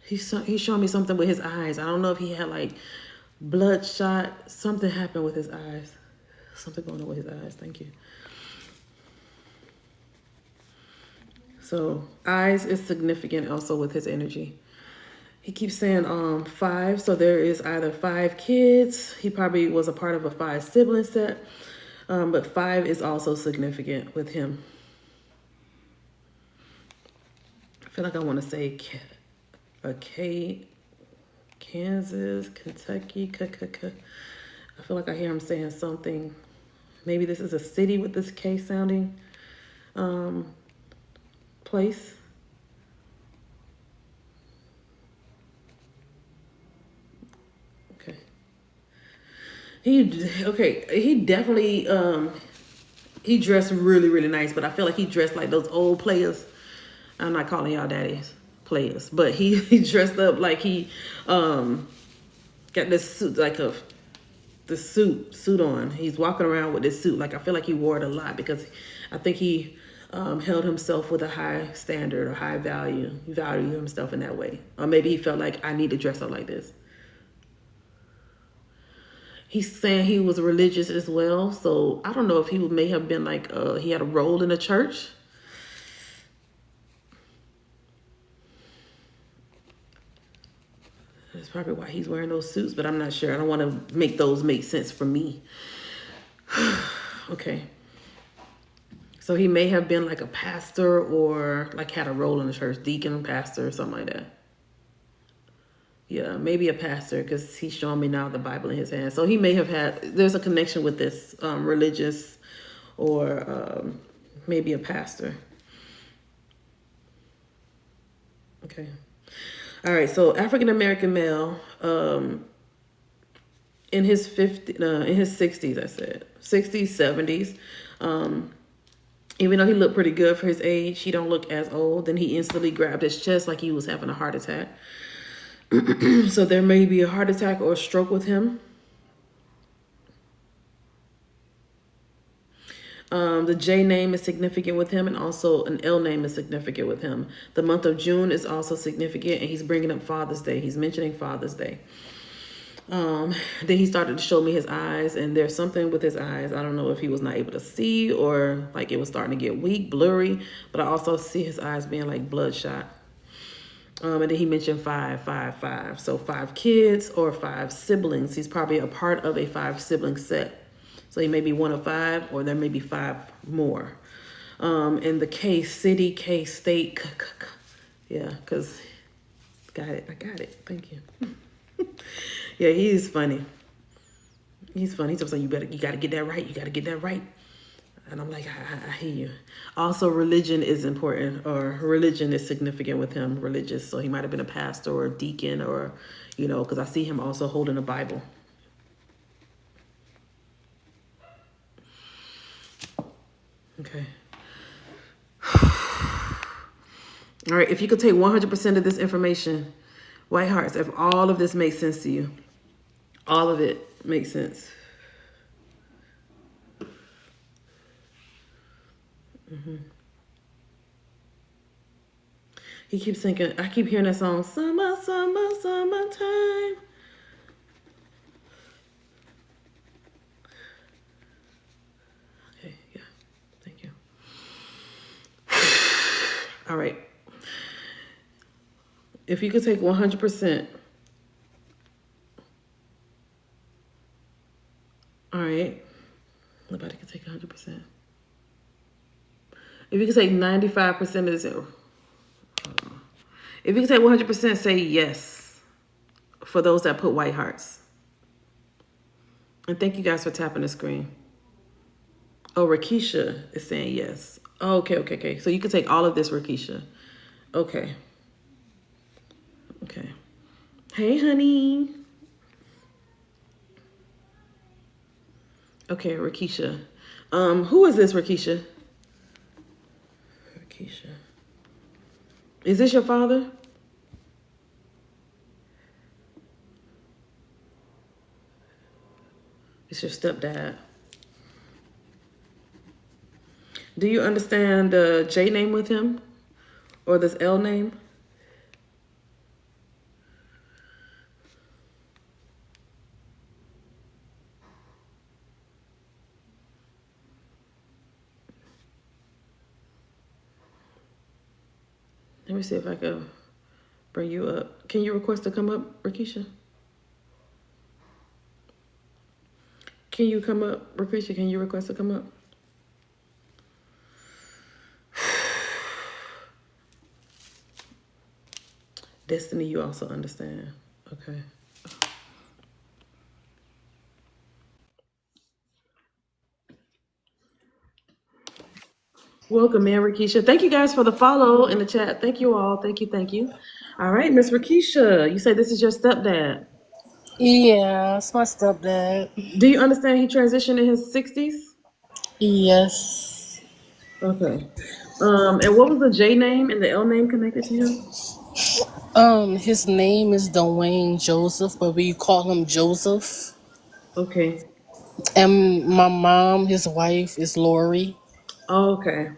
He's showing me something with his eyes. I don't know if he had like bloodshot. Something happened with his eyes. Something going on with his eyes. Thank you. So eyes is significant also with his energy. He keeps saying 5. So there is either 5 kids. He probably was a part of a 5 sibling set. But 5 is also significant with him. I feel like I want to say Kansas, Kentucky. I feel like I hear him saying something. Maybe this is a city with this K sounding place. Okay. He definitely he dressed really nice, but I feel like he dressed like those old players. I'm not calling y'all daddies players, but he dressed up like he got this suit, like the suit on. He's walking around with this suit. Like I feel like he wore it a lot because I think he held himself with a high standard or high value. He valued himself in that way. Or maybe he felt like I need to dress up like this. He's saying he was religious as well. So I don't know if he may have been like, he had a role in the church. That's probably why he's wearing those suits, but I'm not sure. I don't want to make those make sense for me. Okay. So he may have been like a pastor or like had a role in the church, deacon, pastor, or something like that. Yeah, maybe a pastor because he's showing me now the Bible in his hand. So he may have there's a connection with this religious or maybe a pastor. Okay. All right, so African-American male in his 60s, I said. 60s, 70s. Even though he looked pretty good for his age, he don't look as old. Then he instantly grabbed his chest like he was having a heart attack. So there may be a heart attack or a stroke with him. The J name is significant with him, and also an L name is significant with him. The month of June is also significant, and he's bringing up Father's Day. He's mentioning Father's Day. Then he started to show me his eyes, and there's something with his eyes. I don't know if he was not able to see or like it was starting to get weak, blurry, but I also see his eyes being like bloodshot. And then he mentioned five, five, five. So 5 kids or 5 siblings. He's probably a part of a 5 sibling set. So he may be one of 5, or there may be 5 more. And the K city, K state. Yeah, because got it. I got it. Thank you. Yeah, he's funny. He's funny. He's like, you got to get that right. You got to get that right. And I'm like, I hear you. Also, religion is important, or religion is significant with him, religious. So he might have been a pastor or a deacon, or, because I see him also holding a Bible. Okay. All right, if you could take 100% of this information, White Hearts, if all of this makes sense to you, all of it makes sense. He keeps thinking, I keep hearing that song, summer, summer, summertime. Okay, yeah, thank you. All right. If you could take 100%, all right, nobody can take 100%. If you could take 95% of this, if you could take 100%, say yes for those that put white hearts. And thank you guys for tapping the screen. Oh, Rakisha is saying yes. Oh, okay. So you can take all of this, Rakisha. Okay. Okay. Hey, honey. Okay, Rakisha. Who is this, Rakisha? Rakisha. Is this your father? It's your stepdad. Do you understand the J name with him? Or this L name? Let me see if I can bring you up. Can you request to come up, Rakisha? Can you come up, Rakisha? Can you request to come up? Destiny, you also understand. Okay. Welcome, man, Rakisha. Thank you guys for the follow in the chat. Thank you all. Thank you. All right, Miss Rakisha, you say this is your stepdad. Yeah, it's my stepdad. Do you understand he transitioned in his 60s? Yes. Okay. And what was the J name and the L name connected to him? His name is Dwayne Joseph, but we call him Joseph. Okay. And my mom, his wife, is Lori. Okay.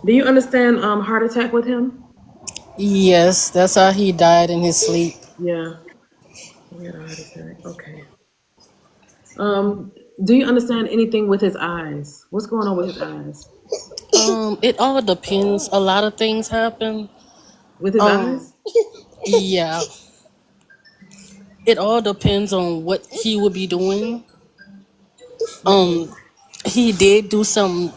Do you understand heart attack with him? Yes, that's how he died in his sleep. Yeah. He had a heart attack. Okay. Do you understand anything with his eyes? What's going on with his eyes? It all depends. A lot of things happen. With his Um, eyes? yeah. It all depends on what he would be doing. Okay. He did do some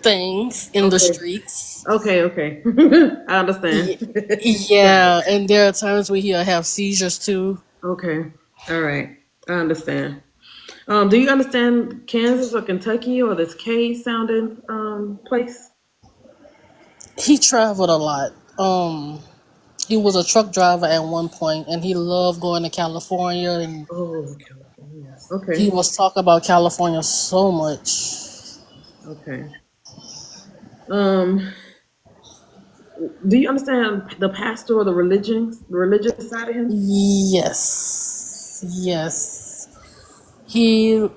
things in the Okay. streets. Okay. I understand. Ye- Got Yeah, it. and there are times where he'll have seizures too. Okay. All right. I understand. Do you understand Kansas or Kentucky or this K sounding place? He traveled a lot. He was a truck driver at one point, and he loved going to California. And Oh, California. he Okay. was talking about California so much. Okay. Um, do you understand the pastor or the religious side of him? Yes. He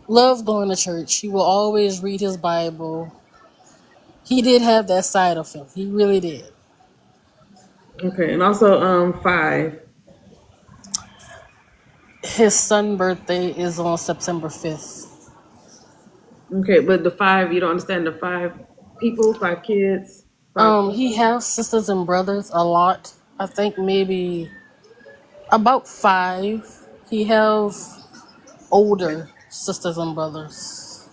loved going to church. He will always read his Bible. He did have that side of him. He really did. Okay, and also 5. His son's birthday is on September 5th. Okay, but the 5, you don't understand the 5 people, 5 kids. 5 He children? has sisters and brothers a lot. I think maybe about five. He has Okay. older sisters and brothers.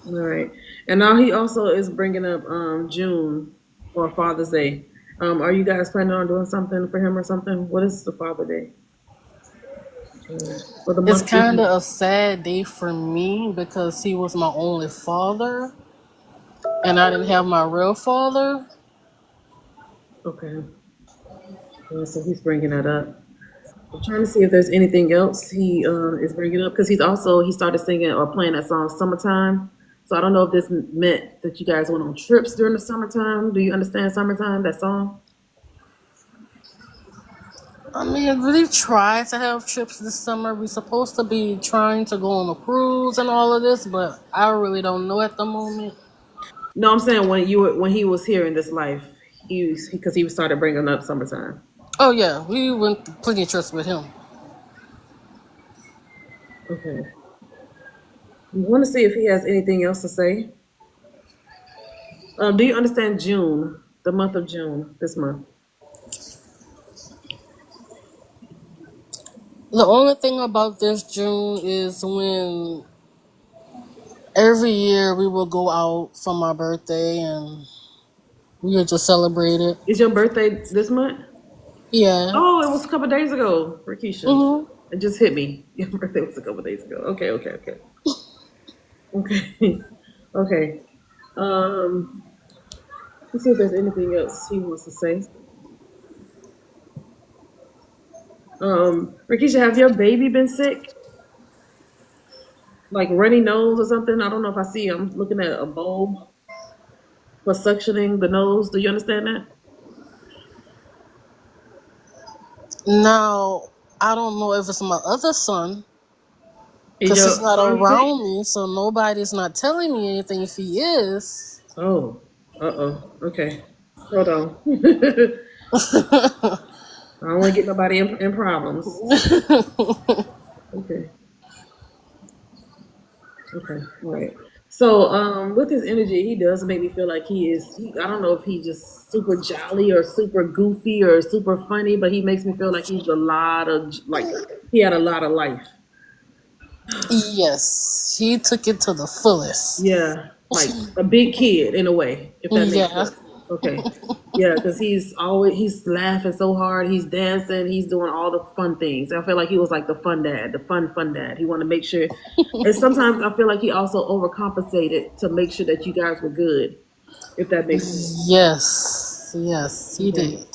All right. And now he also is bringing up June or Father's Day. Are you guys planning on doing something for him or something? What is the Father Day? For the It's month this kind month? of a sad day for me because he was my only father, and I didn't have my real father. Okay. So he's bringing that up. I'm trying to see if there's anything else he is bringing up because he started singing or playing that song "Summertime." So I don't know if this meant that you guys went on trips during the summertime. Do you understand "Summertime"? That song? I mean, really try to have trips this summer. We're supposed to be trying to go on a cruise and all of this, but I really don't know at the moment. No, I'm saying when he was here in this life, because he started bringing up "Summertime." Oh yeah, we went to plenty of trips with him. Okay. We want to see if he has anything else to say. Do you understand June, the month of June, this month? The only thing about this June is when every year we will go out for my birthday and we will just celebrate it. Is your birthday this month? Yeah. Oh, it was a couple days ago, Rakisha. Mhm. It just hit me. Your birthday was a couple days ago. Okay, okay, okay. Okay. Okay. Um, let's see if there's anything else he wants to say. Rakisha, have your baby been sick? Like runny nose or something? I don't know if I see. I'm looking at a bulb for suctioning the nose. Do you understand that? Now I don't know if it's my other son Is because your he's not son sick? around me, so nobody's not telling me anything if he is. Oh, uh-oh. Okay. Hold on. I don't want to get nobody in problems. Okay. Okay. All right. So, with his energy, he does make me feel like I don't know if he's just super jolly or super goofy or super funny, but he makes me feel like he had a lot of life. Yes, he took it to the fullest. Yeah, like a big kid in a way, if that makes Yeah. sense. Okay. Yeah, because he's laughing so hard, he's dancing, he's doing all the fun things. I feel like he was like the fun dad, the fun dad. He wanted to make sure, and sometimes I feel like he also overcompensated to make sure that you guys were good, if that makes sense. Yes. Yes, he Okay. did.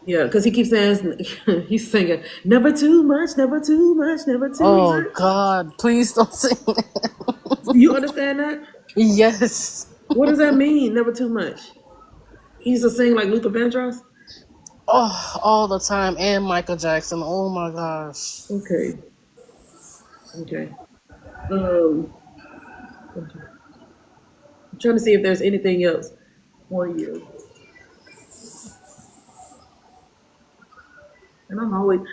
Yeah, because he keeps saying he's singing never too much, never too much, never too Oh much. God, please don't sing that. Do you understand that? Yes. What does that mean? Never too much. He used to sing like Luther Vandross. Oh, all the time. And Michael Jackson. Oh my gosh. Okay. Okay. Um, I'm trying to see if there's anything else for you. And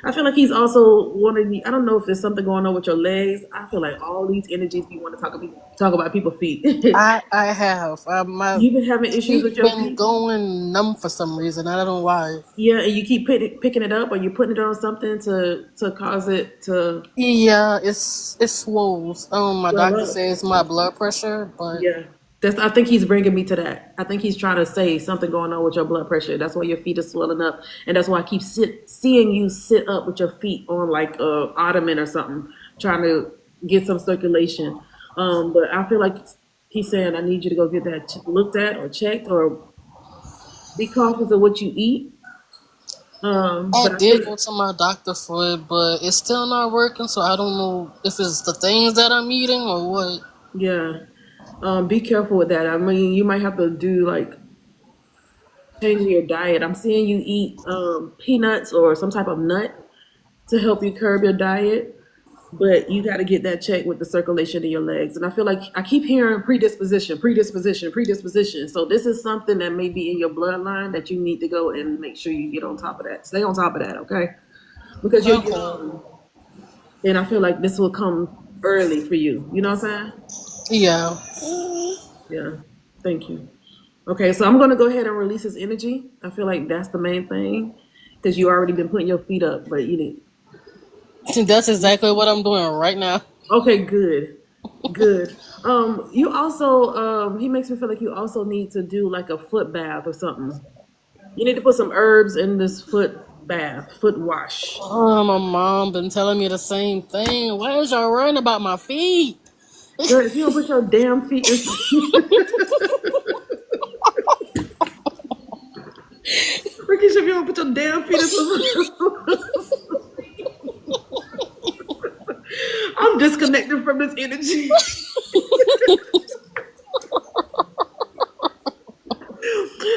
I feel like he's also wanting, I don't know if there's something going on with your legs. I feel like all these energies be want to talk about people's feet. I have. My You've been having issues with feet your been feet? going numb for some reason. I don't know why. Yeah, and you keep picking it up or you're putting it on something to cause it to Yeah, it's swole. My swell doctor up. says my blood pressure, but Yeah. I think he's bringing me to that. I think he's trying to say something going on with your blood pressure. That's why your feet are swelling up. And that's why I keep seeing you sit up with your feet on like a ottoman or something, trying to get some circulation. But I feel like he's saying I need you to go get that looked at or checked or be cautious of what you eat. I But I feel did go like, to my doctor for it, but it's still not working. So I don't know if it's the things that I'm eating or what. yeah. Be careful with that. I mean, you might have to do like changing your diet. I'm seeing you eat peanuts or some type of nut to help you curb your diet, but you got to get that checked with the circulation in your legs. And I feel like I keep hearing predisposition. So this is something that may be in your bloodline that you need to go and make sure you get on top of that. Stay on top of that, okay? Because you're Okay. young, and I feel like this will come early for you. You know what I'm saying? Yeah. Yeah. Thank you. Okay, so I'm gonna go ahead and release his energy. I feel like that's the main thing because you already been putting your feet up, but you need. That's exactly what I'm doing right now. Okay, good, good. You also he makes me feel like you also need to do like a foot bath or something. You need to put some herbs in this foot bath, foot wash. Oh, my mom been telling me the same thing. Why is y'all worrying about my feet? Girl, if you don't put your damn feet in Ricky, if you don't put your damn feet in I'm disconnected from this energy.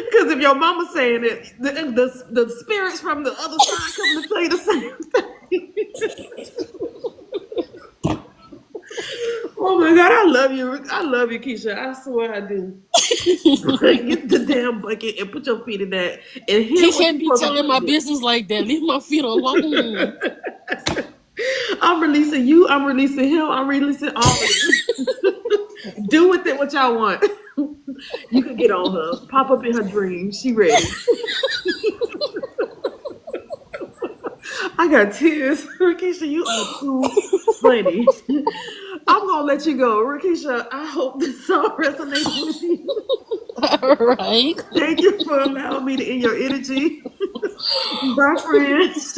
Because if your mama's saying it, the spirits from the other side coming to tell you the same thing. Oh my God, I love you. I love you, Keisha. I swear I do. Get the damn bucket and put your feet in that and hear He what can't you're be supposed to telling put my in it. business like that. Leave my feet alone. I'm releasing you. I'm releasing him. I'm releasing all of you. Do with it what y'all want. You can get on her. Pop up in her dreams. She ready. I got tears. Rakisha, you are too funny. I'm gonna let you go. Rakisha, I hope this song resonates with you. All right. Thank you for allowing me to in your energy. Bye, friends.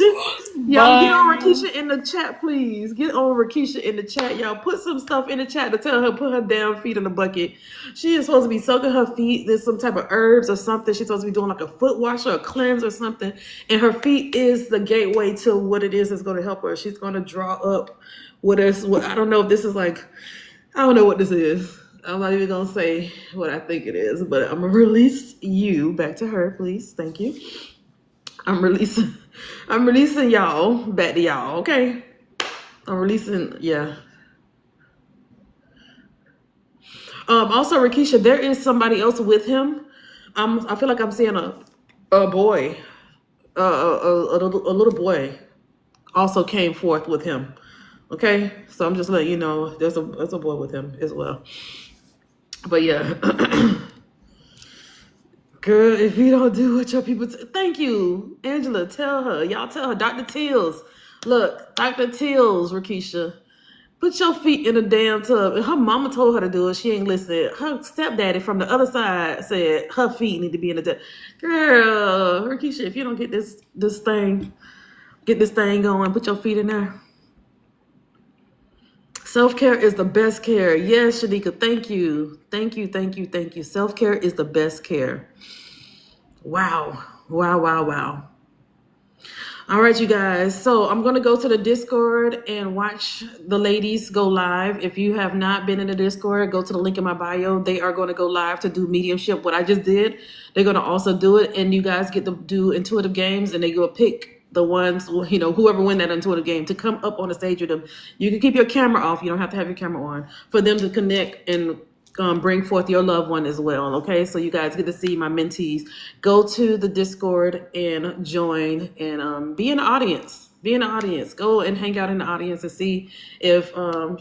Y'all get on Bye. Rakisha in the chat, please. Get on Rakisha in the chat, y'all. Put some stuff in the chat to tell her put her damn feet in the bucket. She is supposed to be soaking her feet. There's some type of herbs or something. She's supposed to be doing like a foot wash or a cleanse or something. And her feet is the gateway to what it is that's going to help her. She's going to draw up what is what I don't know if this is like. I don't know what this is. I'm not even gonna say what I think it is, but I'm gonna release you back to her, please. Thank you. I'm releasing I'm releasing y'all back to y'all, okay? I'm releasing, yeah. Also Rakisha, there is somebody else with him. I feel like I'm seeing a boy, a little boy also came forth with him. Okay? So I'm just letting you know there's a boy with him as well. But yeah. Girl, if you don't do what your people thank you. Angela, tell her. Y'all tell her. Dr. Tills. Look, Dr. Tills, Rakisha. Put your feet in a damn tub. And her mama told her to do it. She ain't listening. Her stepdaddy from the other side said her feet need to be in the tub. Girl, Rakisha, if you don't get this thing going, put your feet in there. Self-care is the best care. Yes, Shanika, thank you. Thank you, thank you, thank you. Self-care is the best care. Wow. Wow, wow, wow. All right, you guys. So I'm going to go to the Discord and watch the ladies go live. If you have not been in the Discord, go to the link in my bio. They are going to go live to do mediumship. What I just did, they're going to also do it. And you guys get to do intuitive games and they go pick the ones, you know, whoever win that intuitive game to come up on the stage with them. You can keep your camera off. You don't have to have your camera on for them to connect and bring forth your loved one as well. Okay, so you guys get to see my mentees. Go to the Discord and join and be in the audience. Be in the audience. Go and hang out in the audience and see if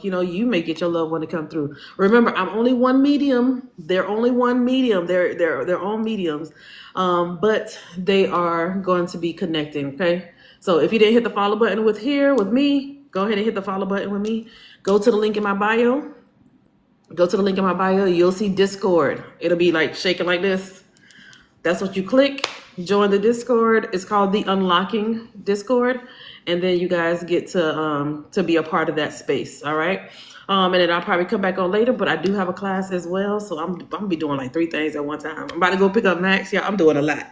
you know, you may get your loved one to come through. Remember, I'm only one medium. They're only one medium. They're all mediums, but they are going to be connecting. Okay, so if you didn't hit the follow button with me, go ahead and hit the follow button with me. Go to the link in my bio. Go to the link in my bio. You'll see Discord. It'll be like shaking like this. That's what you click. Join the Discord. It's called the Unlocking Discord, and then you guys get to be a part of that space. All right. And then I'll probably come back on later, but I do have a class as well, so I'm gonna be doing like 3 things at one time. I'm about to go pick up Max. Yeah, I'm doing a lot.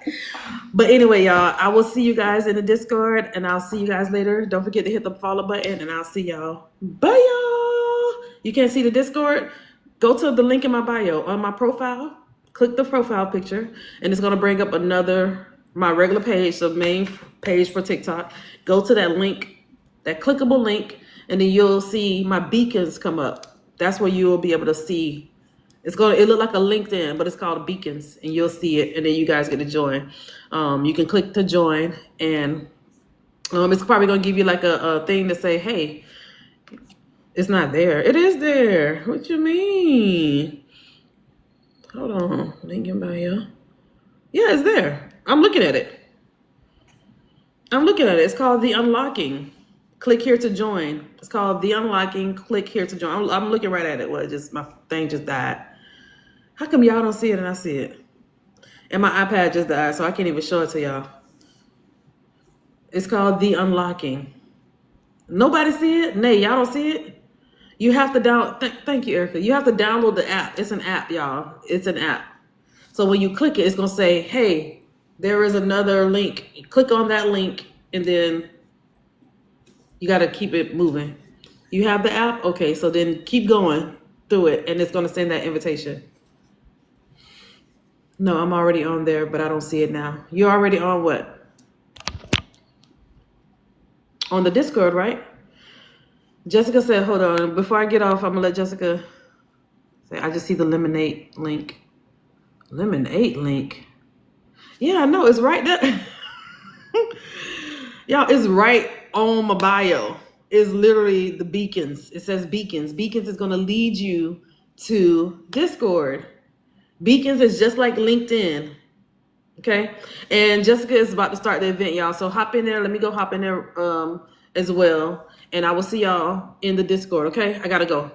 But anyway, y'all, I will see you guys in the Discord, and I'll see you guys later. Don't forget to hit the follow button, and I'll see y'all. Bye, y'all. You can't see the Discord? Go to the link in my bio on my profile. Click the profile picture, and it's gonna bring up my regular page, the main page for TikTok. Go to that link, that clickable link, and then you'll see my beacons come up. That's where you'll be able to see. It look like a LinkedIn, but it's called beacons, and you'll see it, and then you guys get to join. You can click to join, and it's probably gonna give you like a thing to say, hey, it's not there. It is there. What you mean? Hold on. Link in bio. Yeah, it's there. I'm looking at it. It's called The Unlocking. Click here to join. It's called The Unlocking. Click here to join. I'm looking right at it. Well, just my thing just died. How come y'all don't see it and I see it? And my iPad just died, so I can't even show it to y'all. It's called The Unlocking. Nobody see it? Nay, y'all don't see it? You have to thank you, Erica. You have to download the app. It's an app, y'all. It's an app. So when you click it, it's gonna say, hey, there is another link. You click on that link and then you gotta keep it moving. You have the app? Okay, so then keep going through it and it's gonna send that invitation. No, I'm already on there, but I don't see it now. You're already on what? On the Discord, right? Jessica said, hold on. Before I get off, I'm gonna let Jessica say, I just see the lemonade link. Lemonade link? Yeah, I know, it's right there. Y'all, it's right on my bio. It's literally the beacons. It says beacons. Beacons is gonna lead you to Discord. Beacons is just like LinkedIn. Okay, and Jessica is about to start the event, y'all. So hop in there. Let me go hop in there as well, and I will see y'all in the Discord. Okay, I gotta go.